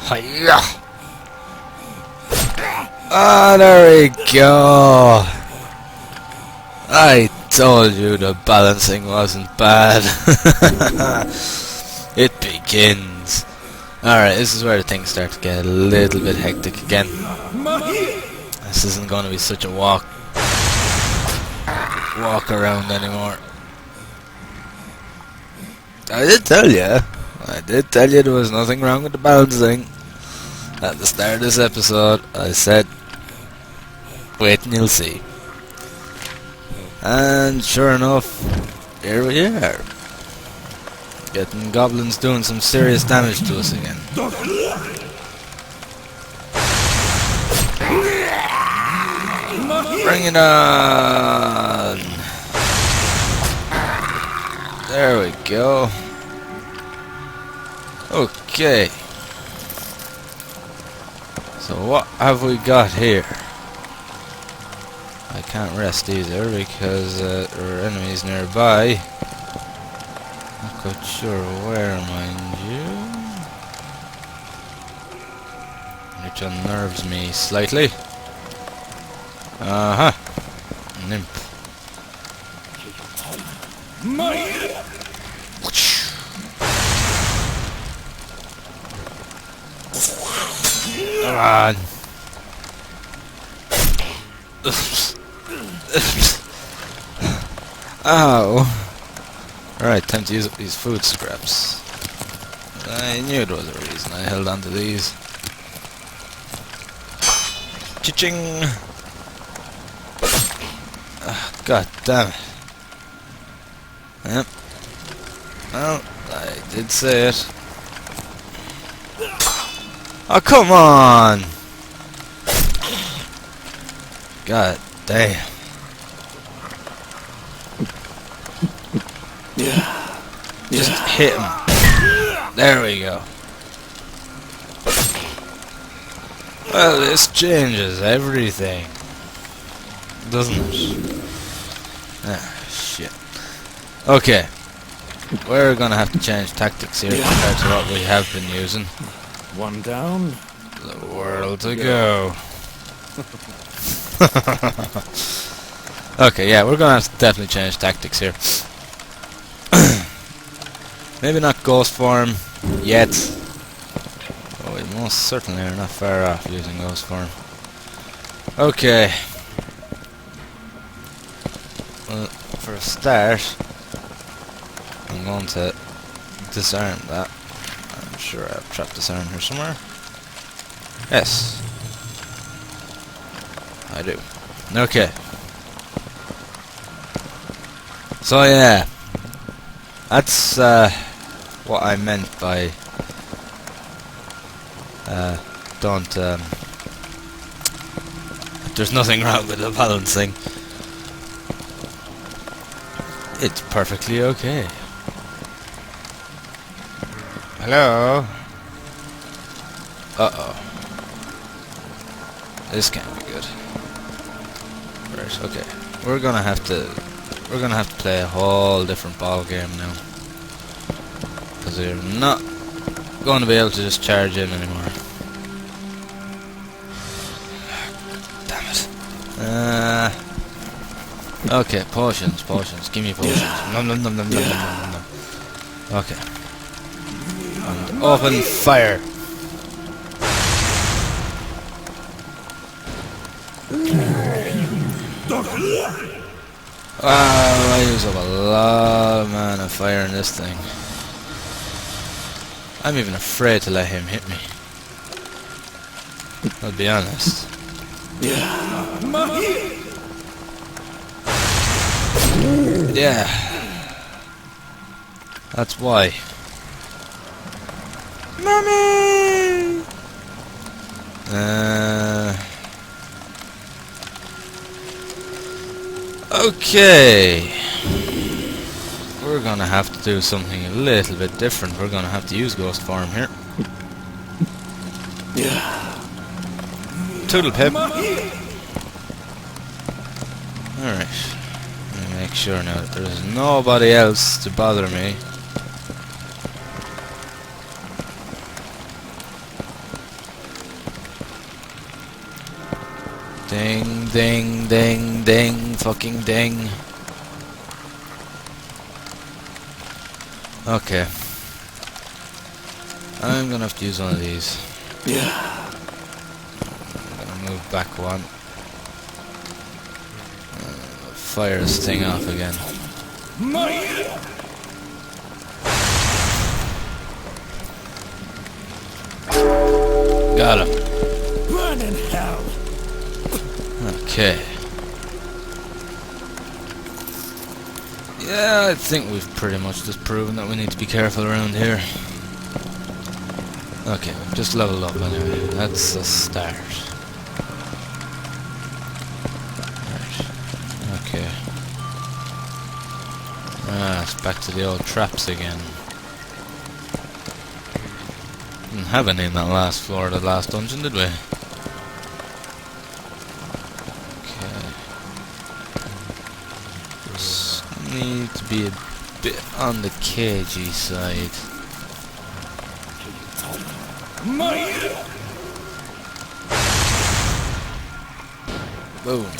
Hiya! Ah, there we go. I told you the balancing wasn't bad. It begins. Alright, this is where the things start to get a little bit hectic again. This isn't going to be such a walk around anymore. I did tell you there was nothing wrong with the balancing. At the start of this episode, I said, wait and you'll see. And sure enough, here we are. Getting goblins doing some serious damage to us again. Bring it on! There we go. Okay. So what have we got here? I can't rest either because there are enemies nearby. Not quite sure where, mind you. Which unnerves me slightly. Nymph. Come on. Ow. Alright, time to use up these food scraps. I knew there was a reason I held on to these. Cha-ching! God damn it. Yep. Well, I did say it. Oh, come on! God damn. Just hit him. There we go. Well, this changes everything, doesn't it? Ah, shit. Okay. We're gonna have to change tactics here compared to what we have been using. One down. The world to go. Okay, yeah, we're gonna have to definitely change tactics here. Maybe not ghost form yet. Oh, we most certainly are not far off using ghost form. Okay. Well, for a start, I'm going to disarm that. I'm sure I have trap disarm here somewhere. Yes. I do. Okay. So yeah, that's what I meant by don't. There's nothing wrong with the balancing. It's perfectly okay. Hello. Uh-oh. This can't be good. Right. Okay. We're gonna have to play a whole different ball game now, because we're not going to be able to just charge in anymore. Damn it. Okay, potions. Give me potions. Nom nom nom nom nom nom nom nom. Okay. And open fire. Wow, I use up a lot of mana firing this thing. I'm even afraid to let him hit me. I'll be honest. Yeah. That's why. Mommy! Okay. We're gonna have to do something a little bit different. We're gonna have to use ghost form here. Toodle pip. Alright. Let me make sure now that there's nobody else to bother me. Ding, ding, ding, ding, fucking ding. Okay. I'm gonna have to use one of these. I'm gonna move back one. Fire this thing off again. Got him. Burn in hell. Okay. Yeah, I think we've pretty much just proven that we need to be careful around here. Okay, we've just leveled up anyway. That's a start. Right. Okay. Ah, it's back to the old traps again. Didn't have any in that last floor of the last dungeon, did we? Need to be a bit on the cagey side. Boom.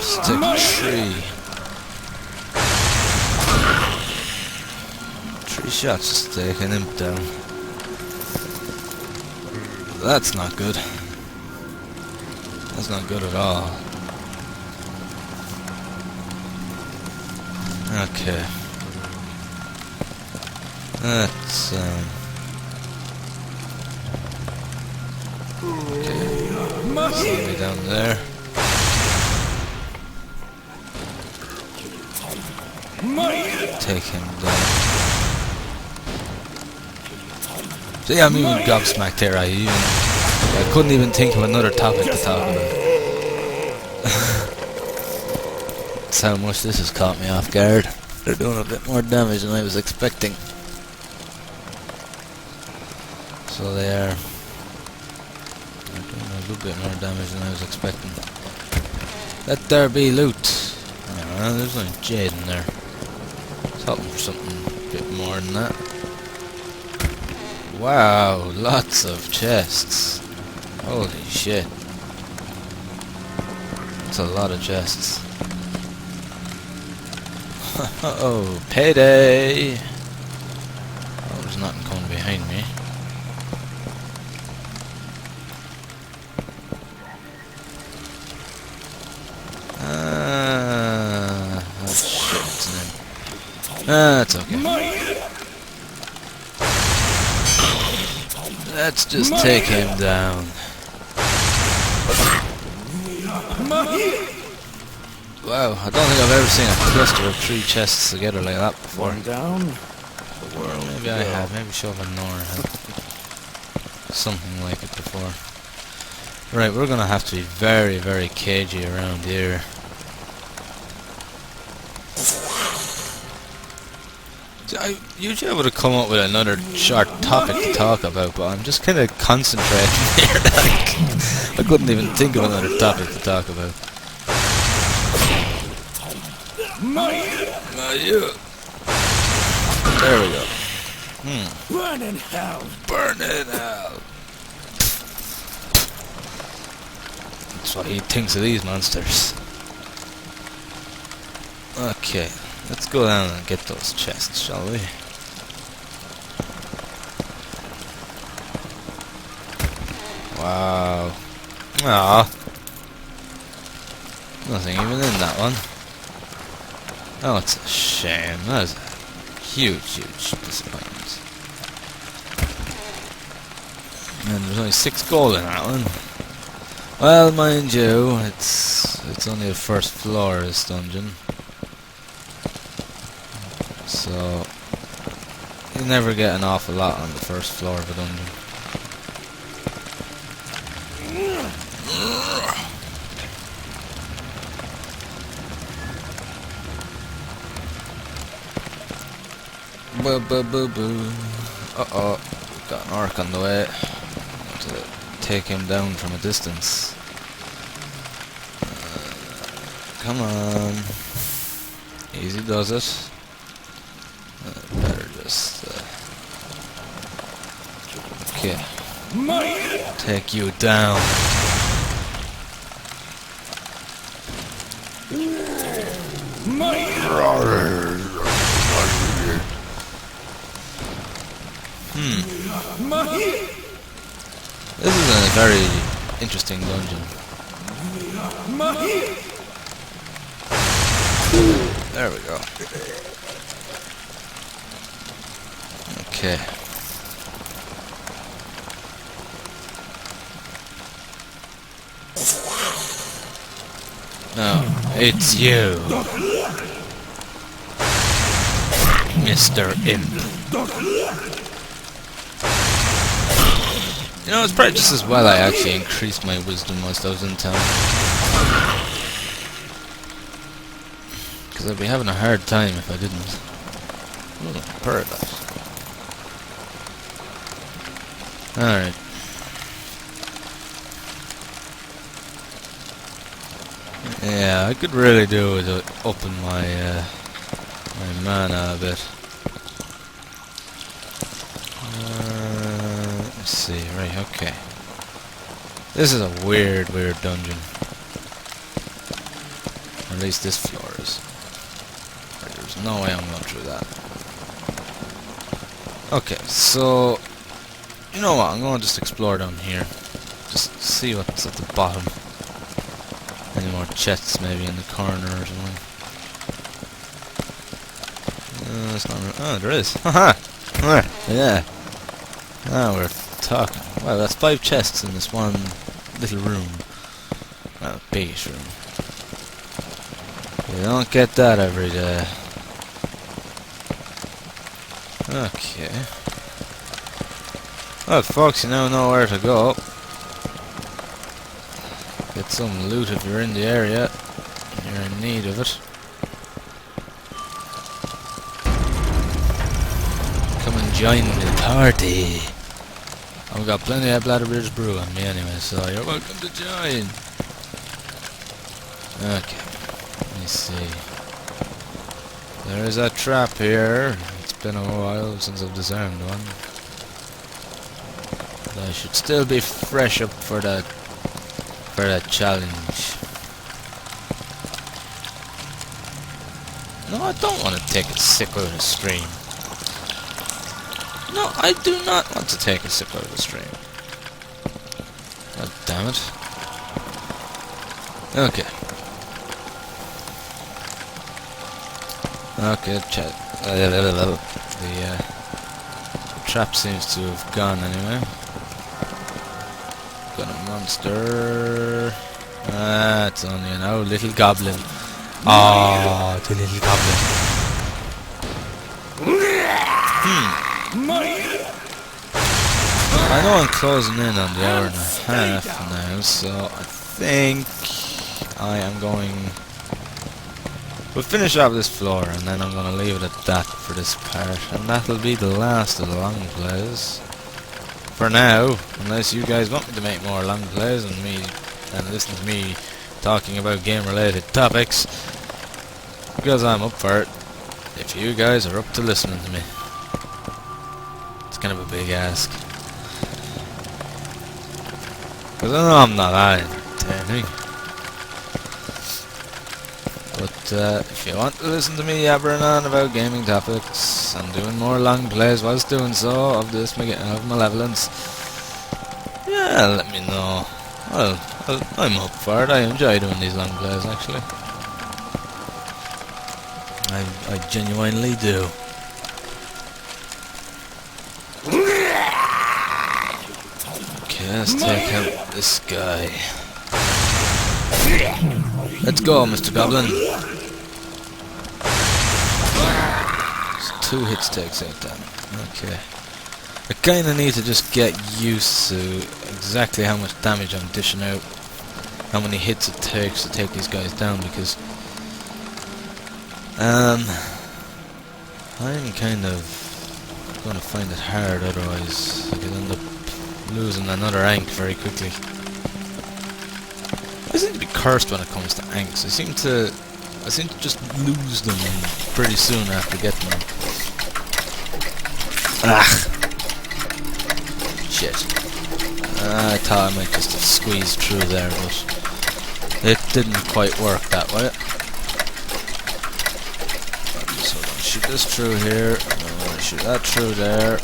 Stick tree. 3 shots just taking him down. That's not good. That's not good at all. Okay. That's okay. Somebody down there. Take him down. See, I'm even gobsmacked here. I couldn't even think of another topic to talk about. That's how much this has caught me off guard. They're doing a bit more damage than I was expecting. So they are. They're doing a little bit more damage than I was expecting. Let there be loot. Oh, there's no jade in there. It's hoping for something bit more than that. Wow, lots of chests. Holy shit. That's a lot of chests. Oh, payday! Oh, there's nothing coming behind me. Oh shit, what's his name? That's okay. Let's just take him down. Wow, I don't think I've ever seen a cluster of 3 chests together like that before. One down. The world. Maybe I have, maybe Shephard had something like it before. Right, we're gonna have to be very, very cagey around here. I usually I would have come up with another short topic to talk about, but I'm just kind of concentrating here. I couldn't even think of another topic to talk about. There we go. Burn in hell. Burn in hell. That's what he thinks of these monsters. Okay, let's go down and get those chests, shall we? Wow. Ah. Nothing even in that one. Oh, it's a shame. That is a huge, huge disappointment. And there's only 6 gold in that one. Well, mind you, it's only the first floor of this dungeon. So you never get an awful lot on the first floor of a dungeon. Boo boo boo boo. Uh-oh. Got an orc on the way. To take him down from a distance. Come on. Easy does it. Better just... okay. Take you down. This is a very interesting dungeon. There we go. Okay. No, it's you, Mr. Imp. You know, it's probably just as well I actually increased my wisdom whilst I was in town. Because I'd be having a hard time if I didn't. Ooh, Permadeath. Alright. Yeah, I could really do with upping my my mana a bit. Let's see, right, okay. This is a weird, weird dungeon. Or at least this floor is. Right, there's no way I'm going through that. Okay, so... you know what, I'm going to just explore down here. Just see what's at the bottom. Any more chests maybe in the corner or something. That's not right. Oh, there is. Haha! Yeah. Now we're talking. Wow, that's 5 chests in this one little room. Well, bigish room. You don't get that every day. Okay. Well, folks, you now know where to go. Get some loot if you're in the area. You're in need of it. Come and join the party. I've got plenty of Bladderbridge brew on me anyway, so you're welcome to join. Okay, let me see. There is a trap here. It's been a while since I've disarmed one. But I should still be fresh up for that challenge. No, I don't want to take a sip out of the stream. No, I do not want to take a sip out of the stream. God damn it. Okay. Okay, chat. The trap seems to have gone anyway. Got a monster. Ah, it's only an old little goblin. Oh, the little goblin. I know I'm closing in on the hour and a half now, so I think I am going... We'll finish off this floor and then I'm going to leave it at that for this part, and that'll be the last of the long plays. For now, unless you guys want me to make more long plays and listen to me talking about game related topics, because I'm up for it, if you guys are up to listening to me. It's kind of a big ask. Because I know I'm not that entertaining. But if you want to listen to me yabbering on about gaming topics and doing more long plays whilst doing so of this of Malevolence, yeah, let me know. Well, I'm up for it. I enjoy doing these long plays actually. I genuinely do. Okay, let's take out this guy. Let's go, Mr. Goblin. So 2 hits takes 8 damage. Okay. I kinda need to just get used to exactly how much damage I'm dishing out. How many hits it takes to take these guys down, because I'm kind of gonna find it hard otherwise. I could end up losing another ank very quickly. I seem to be cursed when it comes to anks. I seem to just lose them pretty soon after getting them. Ah, shit. I thought I might just have squeezed through there, but it didn't quite work that way. So I'm gonna shoot this through here, and I'm gonna shoot that through there.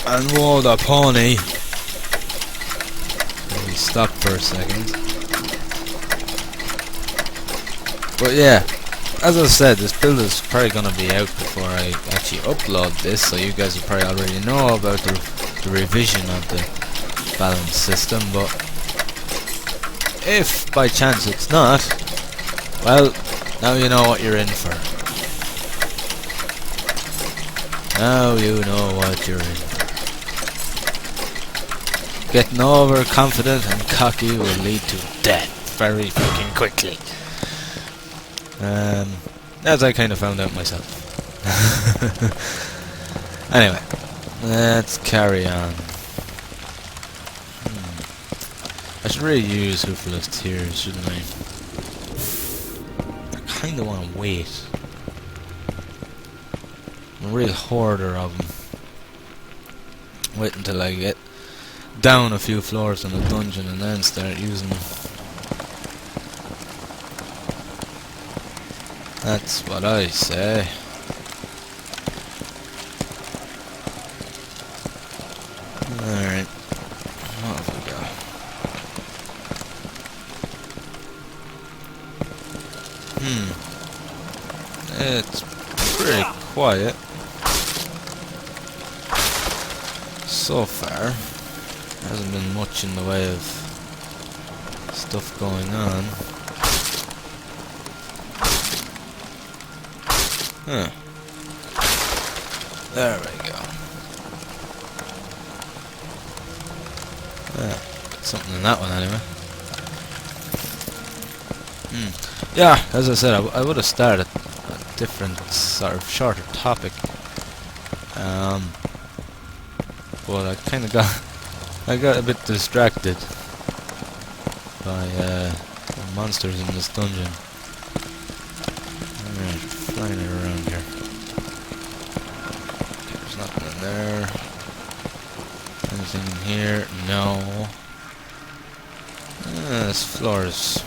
And whoa, the pony! Let me stop for a second. But yeah, as I said, this build is probably gonna be out before I actually upload this, so you guys will probably already know about the revision of the balance system, but if by chance it's not, well, now you know what you're in for. Now you know what you're in. Getting overconfident and cocky will lead to death very fucking quickly. As I kind of found out myself. Anyway, let's carry on. I should really use Hoofless Tears, shouldn't I? I kind of want to wait. I'm a real hoarder of them. Wait until I get down a few floors in the dungeon and then start using them. That's what I say. Alright. What have we got? It's pretty quiet so far. Hasn't been much in the way of stuff going on. Huh. There we go. Something in that one anyway. Yeah, as I said, I would have started a different sort of shorter topic. But I kind of got a bit distracted by the monsters in this dungeon. Alright, find it around here. Okay, there's nothing in there. Anything in here? No. This floor is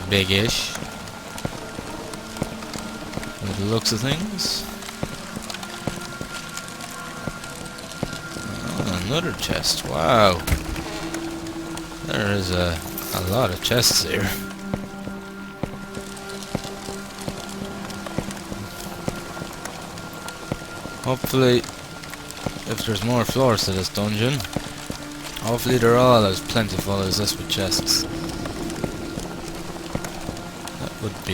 big-ish. By the looks of things. Oh, another chest. Wow. There is a lot of chests here. Hopefully, if there's more floors to this dungeon, hopefully they're all as plentiful as this with chests. That would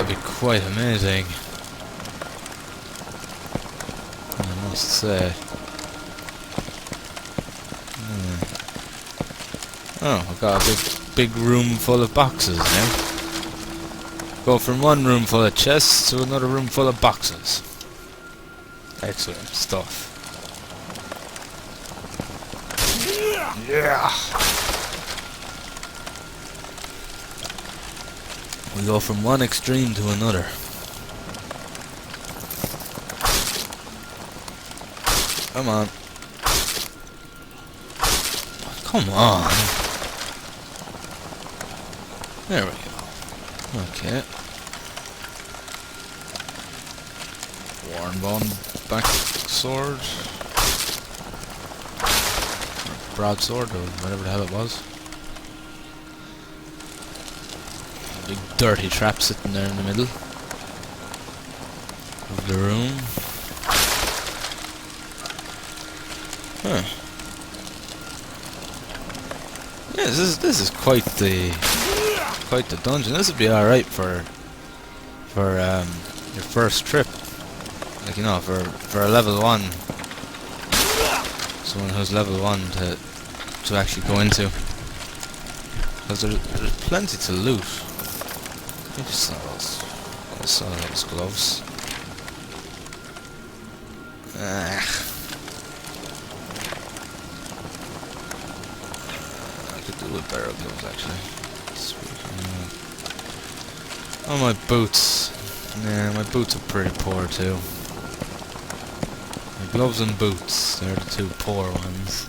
be quite amazing, I must say. Oh, I've got a big room full of boxes now. Go from one room full of chests to another room full of boxes. Excellent stuff. Yeah. We go from one extreme to another. Come on. Come on. There we go. Okay. Worn-bone back sword. Or broadsword, or whatever the hell it was. A big dirty trap sitting there in the middle of the room. Huh. Yeah, this is quite the dungeon. This would be alright for your first trip. Like, you know, for a level 1. Someone who's level 1 to actually go into. Because there's plenty to loot. I saw those gloves. I could do with better gloves, actually. Oh, my boots. Nah, my boots are pretty poor too. My gloves and boots, they're the two poor ones.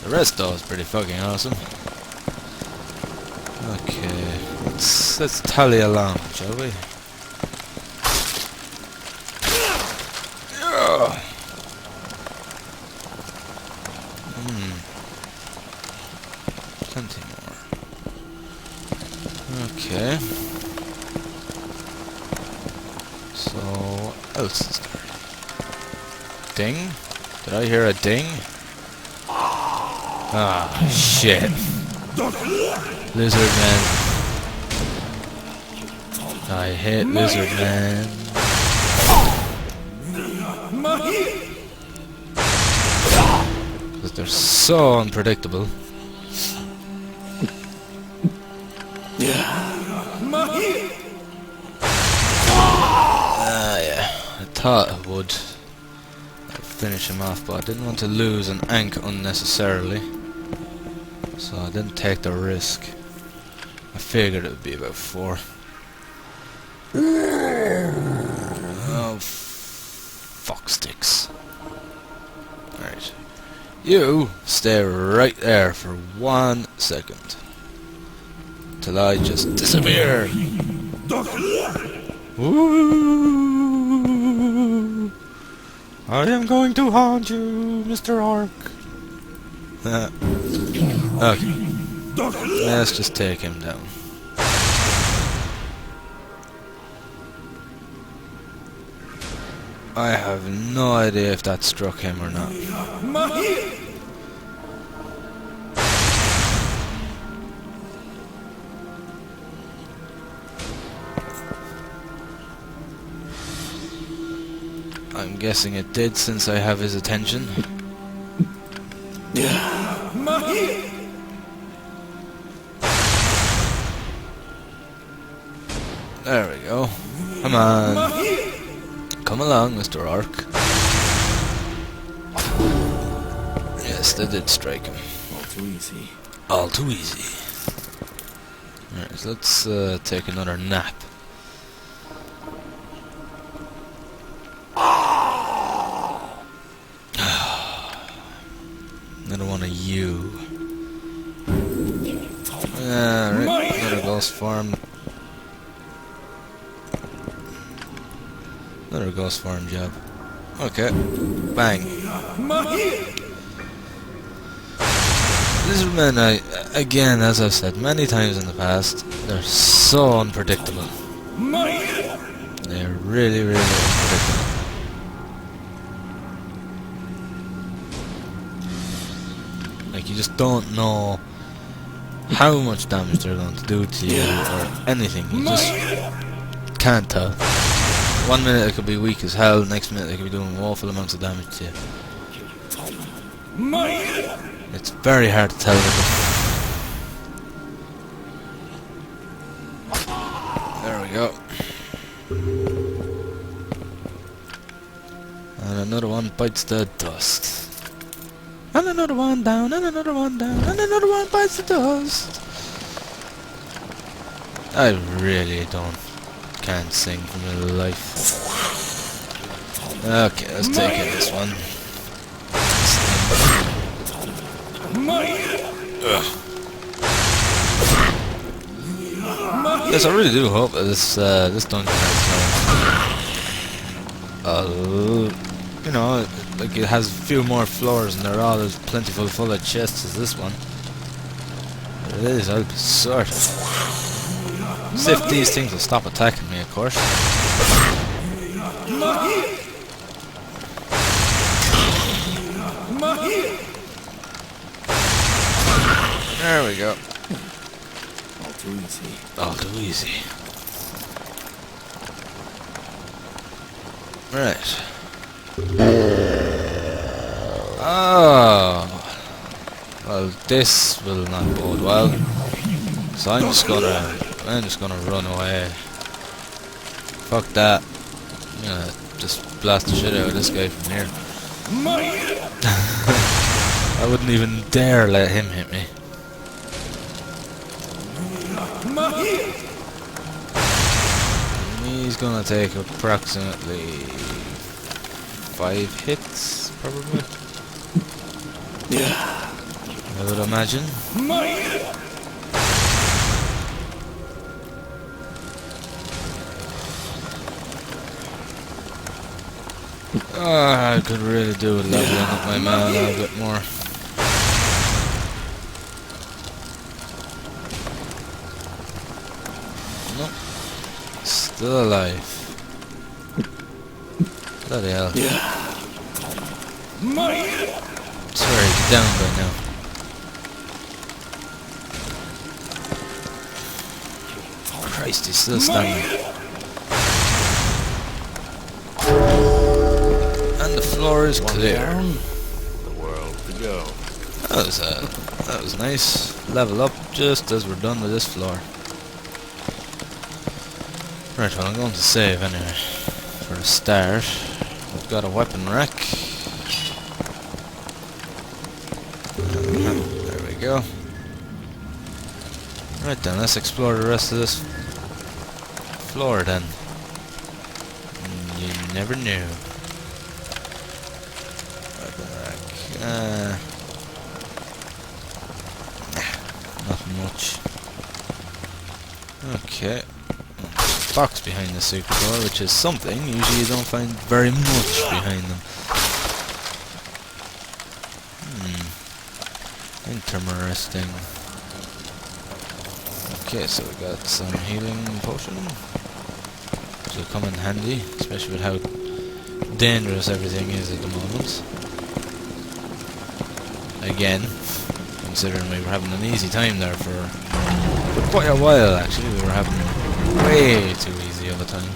The rest though is pretty fucking awesome. Okay, let's tally along, shall we? Plenty more. Okay. So, what else is there? Ding? Did I hear a ding? Ah, shit. Lizard man. I hate lizard man. Because they're so unpredictable. Yeah. I thought I would finish him off, but I didn't want to lose an ankh unnecessarily. So I didn't take the risk. I figured it would be about 4. Oh, fuck sticks. Right. You stay right there for 1 second. Till I just disappear. Ooh, I am going to haunt you, Mr. Orc. Okay. Let's just take him down. I have no idea if that struck him or not. I'm guessing it did, since I have his attention. There we go. Come on. Come along, Mr. Orc. Yes, they did strike him. All too easy. All too easy. Alright, so let's take another nap. Another one of you. Alright, another ghost farm. Another ghost farm job. Okay. Bang. Lizard men, again, as I've said many times in the past, they're so unpredictable. They're really, really unpredictable. Like, you just don't know how much damage they're going to do to you or anything. You just can't tell. 1 minute it could be weak as hell, next minute they could be doing awful amounts of damage to you. It's very hard to tell with them. There we go. And another one bites the dust. And another one down, and another one down, and another one bites the dust. I really can't sing for my life. Okay, let's take it, this one. Ugh. Yes, I really do hope that this dungeon has, you know, like it has a few more floors and they're all as plentiful full of chests as this one. But it is, I'll be certain. See if these things will stop attacking me, of course. There we go. All too easy. All too easy. Right. Oh. Well, this will not bode well. So I'm just gonna run away. Fuck that. I'm gonna just blast the shit out of this guy from here. I wouldn't even dare let him hit me. He's gonna take approximately 5 hits, probably. I would imagine. I could really do with leveling up my mana a little bit more. Nope. Still alive. Bloody hell. Sorry, he's down by now. Christ, he's still standing. And the floor is clear. The world to go. That was nice. Level up just as we're done with this floor. Right, well I'm going to save anyway. For a start. We've got a weapon rack. There we go. Right then, let's explore the rest of this floor then. You never knew. Weapon rack. Nothing much. Okay. Box behind the super door, which is something. Usually you don't find very much behind them. Interesting. Okay, so we got some healing potion, which will come in handy, especially with how dangerous everything is at the moment. Again, considering we were having an easy time there for quite a while actually, we were having way too easy of a time.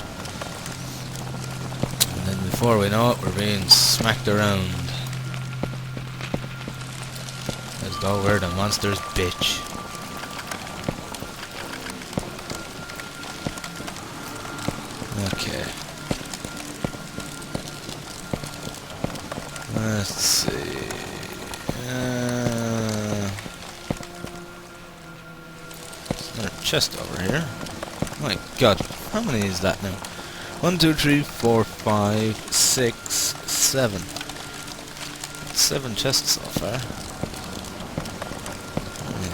And then before we know it, we're being smacked around. As though we're the monster's bitch. Okay. Let's see. There's another chest over here. My god, how many is that now? 1, 2, 3, 4, 5, 6, 7. 7 chests so far.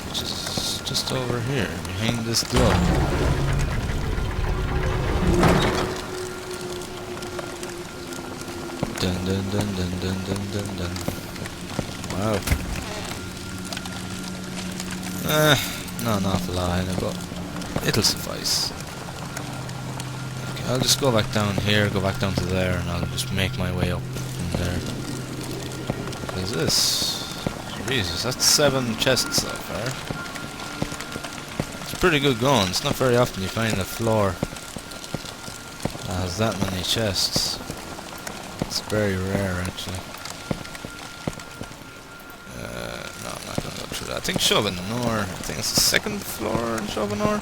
Which is just over here, behind this door. Dun dun dun dun dun dun dun dun. Wow. Not an awful lot in it, but it'll suffice. Okay, I'll just go back down here, go back down to there, and I'll just make my way up from there. What is this? Jesus, that's 7 chests so far. It's pretty good going. It's not very often you find a floor that has that many chests. It's very rare, actually. No, I'm not going to go through that. I think Shadenor, I think it's the 2nd floor in Shadenor.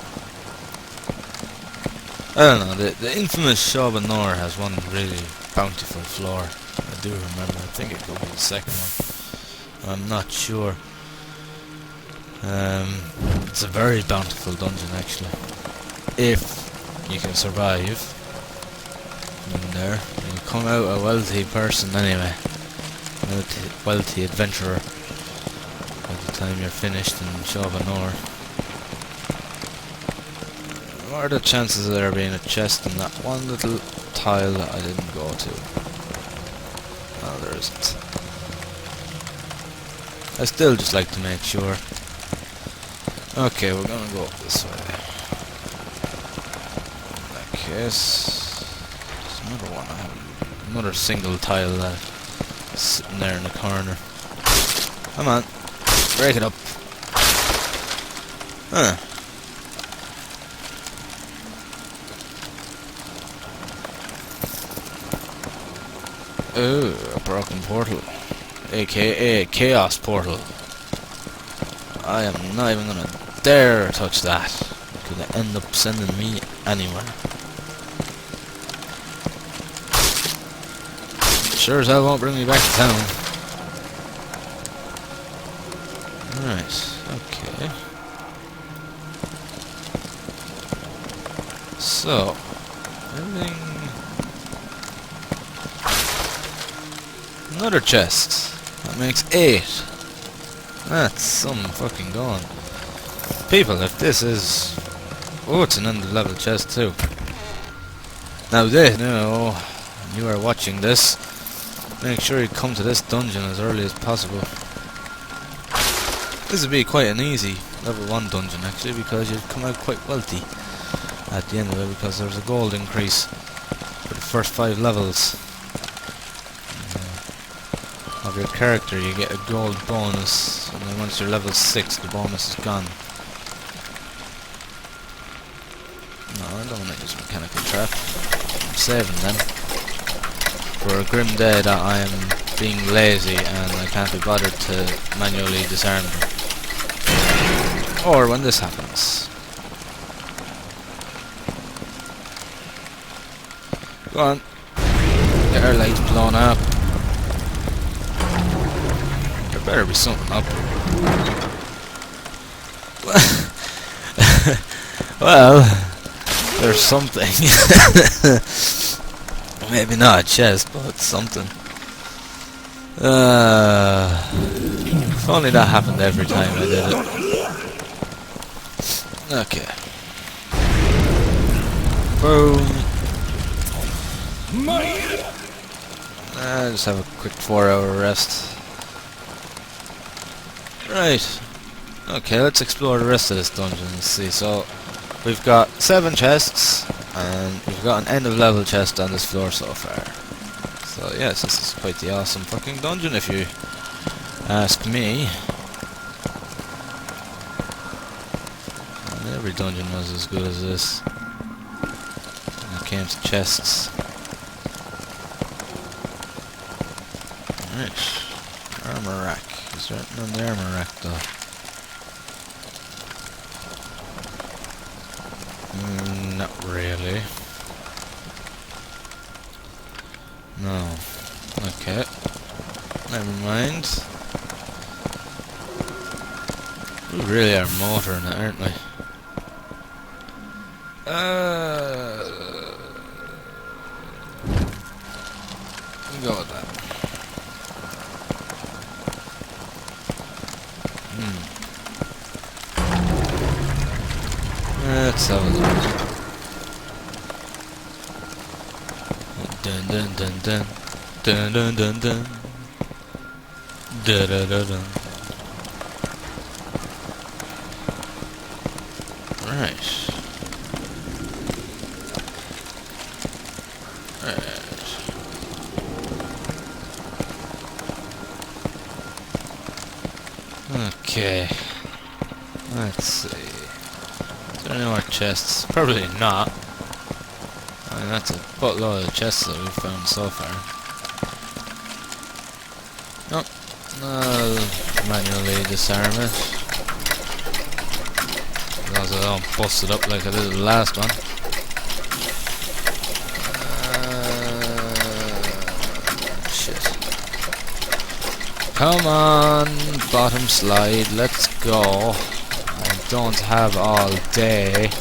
I don't know, the infamous Shadenor has one really bountiful floor. I do remember, I think it could be the 2nd one. I'm not sure. It's a very bountiful dungeon, actually. If you can survive in there, you'll come out a wealthy person anyway. A wealthy adventurer by the time you're finished in Shadenor. What are the chances of there being a chest in that one little tile that I didn't go to? No, there isn't. I still just like to make sure. Okay, we're gonna go up this way. In that case, there's another one. I have another single tile that's sitting there in the corner. Come on, break it up. Huh. Oh, a broken portal. AKA Chaos Portal. I am not even gonna dare touch that. Could end up sending me anywhere. Sure as hell won't bring me back to town. Right, okay. So, everything... Another chest. That makes 8. That's some fucking going. People, if this is... Oh, it's an end level chest too. Now they know you are watching this. Make sure you come to this dungeon as early as possible. This would be quite an easy level 1 dungeon actually, because you'd come out quite wealthy at the end of it, because there's a gold increase for the first 5 levels of your character. You get a gold bonus, and then once you're level 6 the bonus is gone. No, I don't want to use mechanical trap. I'm saving them for a grim day that I am being lazy and I can't be bothered to manually disarm them. Or when this happens. Go on. Get our legs blown up. There better be something up. Well, there's something. Maybe not a chest, but something. If only that happened every time I did it. Okay. Boom. Just have a quick 4-hour rest. Right. Okay, let's explore the rest of this dungeon and see. So, we've got 7 chests, and we've got an end of level chest on this floor so far. So yes, this is quite the awesome fucking dungeon if you ask me. And every dungeon was as good as this when it came to chests. Right. Armor rack. Is there anything on the armor rack though? Not really. No. Okay. Never mind. We really are motoring it, aren't we? Go with that. Let's have a look. Dun dun dun dun dun dun dun dun dun dun dun dun. Right. Okay. Let's see. Is there any more chests? Probably not. I mean, that's a buttload of chests that we've found so far. Nope. I'll manually disarm it. As long as I don't bust it up like I did the last one. Shit. Come on, bottom slide, let's go. I don't have all day.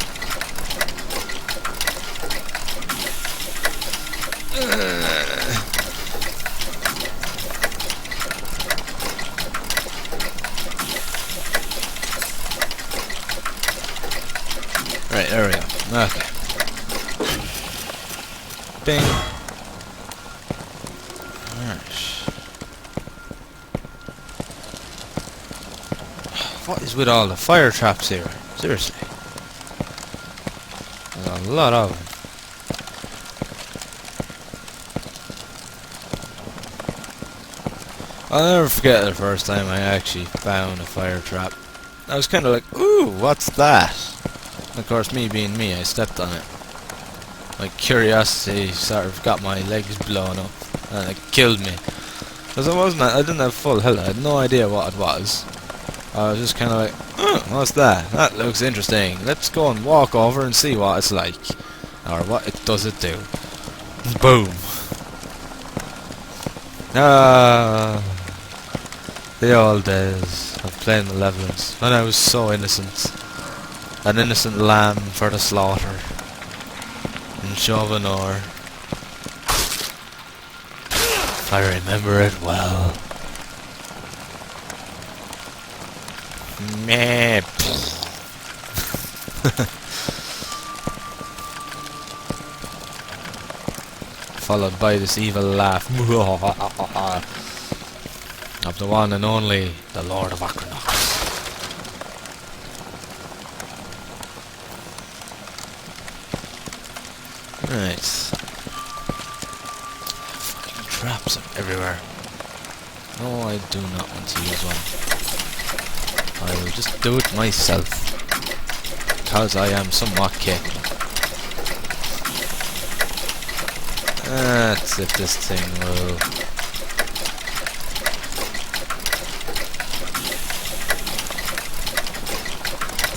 Right, there we go. Okay. Bing. Alright. What is with all the fire traps here? Seriously. There's a lot of them. I'll never forget the first time I actually found a fire trap. I was kind of like, ooh, what's that? And of course, me being me, I stepped on it. My curiosity sort of got my legs blown up, and it killed me. Because I didn't have full health, I had no idea what it was. I was just kind of like, oh, what's that? That looks interesting. Let's go and walk over and see what it's like. Or what it does it do. Boom. Ah, the old days of playing Malevolence, when I was so innocent. An innocent lamb for the slaughter. In Chauvenor. I remember it well. Meh. Followed by this evil laugh of the one and only, the Lord of Akronox. Right. Fucking traps everywhere. No, I do not want to use one. I will just do it myself. Because I am somewhat capable. That's if this thing will...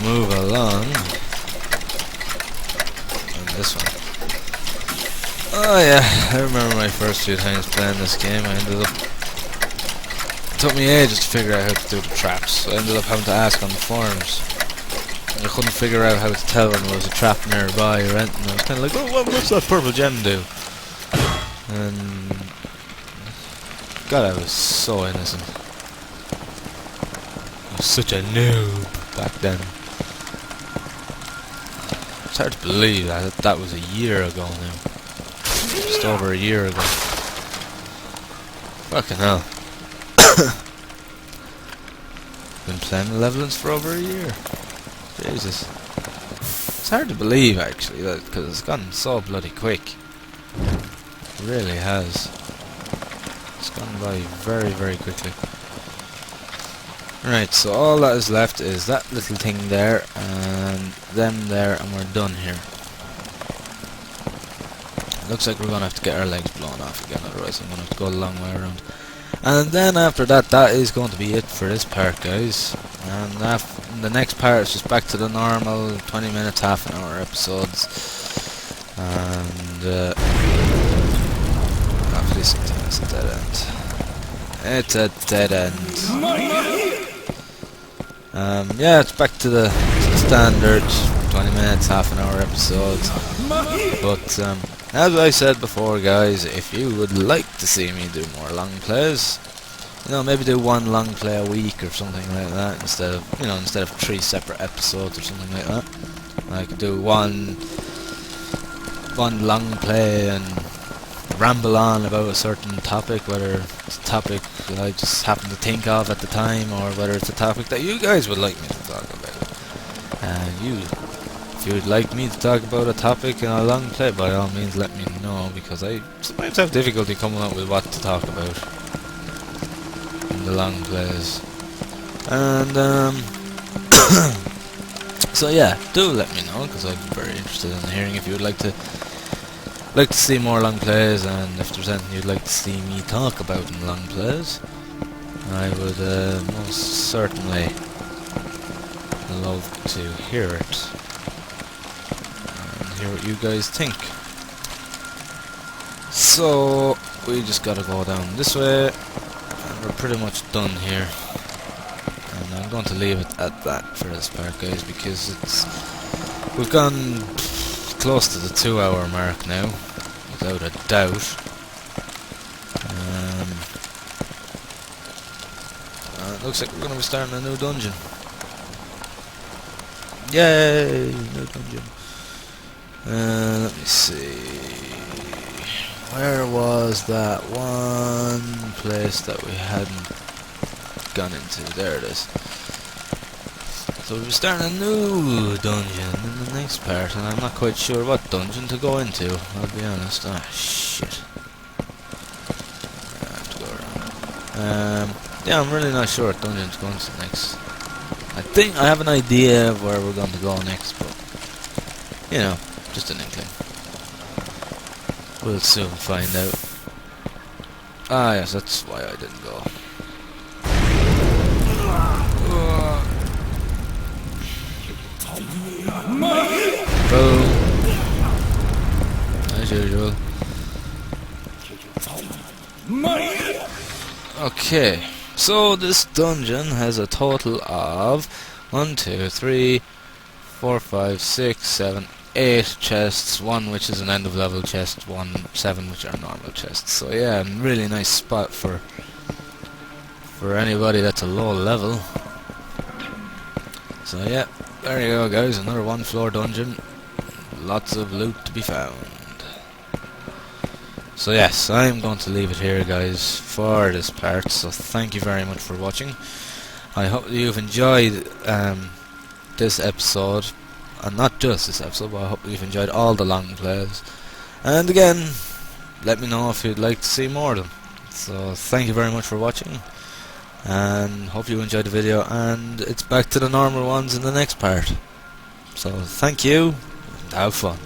move along. And this one. Oh yeah, I remember my first few times playing this game. I ended up... It took me ages to figure out how to do the traps. So I ended up having to ask on the forums. And I couldn't figure out how to tell when there was a trap nearby or anything. I was kind of like, oh, what's that purple gem do? And... God, I was so innocent. I was such a noob back then. It's hard to believe that was a year ago now. Just over a year ago. Fucking hell. Been playing Malevolence for over a year. Jesus. It's hard to believe actually, because it's gone so bloody quick. It really has. It's gone by very, very quickly. Right, so all that is left is that little thing there, and them there, and we're done here. Looks like we're going to have to get our legs blown off again, otherwise I'm going to have to go a long way around. And then after that, that is going to be it for this part, guys. And the next part is just back to the normal 20 minutes, half an hour episodes. And obviously sometimes it's a dead end. It's a dead end. Yeah, it's back to the standard 20 minutes, half an hour episodes. But as I said before, guys, if you would like to see me do more long plays, you know, maybe do one long play a week or something like that, instead of 3 separate episodes or something like that. I could do one long play and ramble on about a certain topic, whether it's a topic that I just happen to think of at the time, or whether it's a topic that you guys would like me to talk about. And if you would like me to talk about a topic in a long play, by all means let me know, because I sometimes have difficulty coming up with what to talk about in the long plays. And so yeah, do let me know, because I'm very interested in hearing if you would like to see more long plays, and if there's anything you'd like to see me talk about in long plays. I would most certainly love to hear it and hear what you guys think. So we just gotta go down this way, and we're pretty much done here. And I'm going to leave it at that for this part, guys, because we've gone close to the 2-hour mark now, without a doubt. It looks like we're going to be starting a new dungeon. Yay! New dungeon. Let me see. Where was that one place that we hadn't gone into? There it is. So we'll be starting a new dungeon in the next part, and I'm not quite sure what dungeon to go into, I'll be honest. Ah, shit. I have to go around. Yeah, I'm really not sure what dungeon to go into next. I think I have an idea of where we're going to go next, but, you know, just an inkling. We'll soon find out. Ah, yes, that's why I didn't go. Boom. As usual. Okay, so this dungeon has a total of 1, 2, 3, 4, 5, 6, 7, 8 chests, 1 which is an end of level chest, 7 which are normal chests. So yeah, a really nice spot for anybody that's a low level. So yeah, there you go, guys, another 1-floor dungeon. Lots of loot to be found. So yes, I'm going to leave it here, guys, for this part. So thank you very much for watching. I hope you've enjoyed this episode, and not just this episode, but I hope you've enjoyed all the long plays. And again, let me know if you'd like to see more of them. So thank you very much for watching, and hope you enjoyed the video, and it's back to the normal ones in the next part. So thank you, and have fun.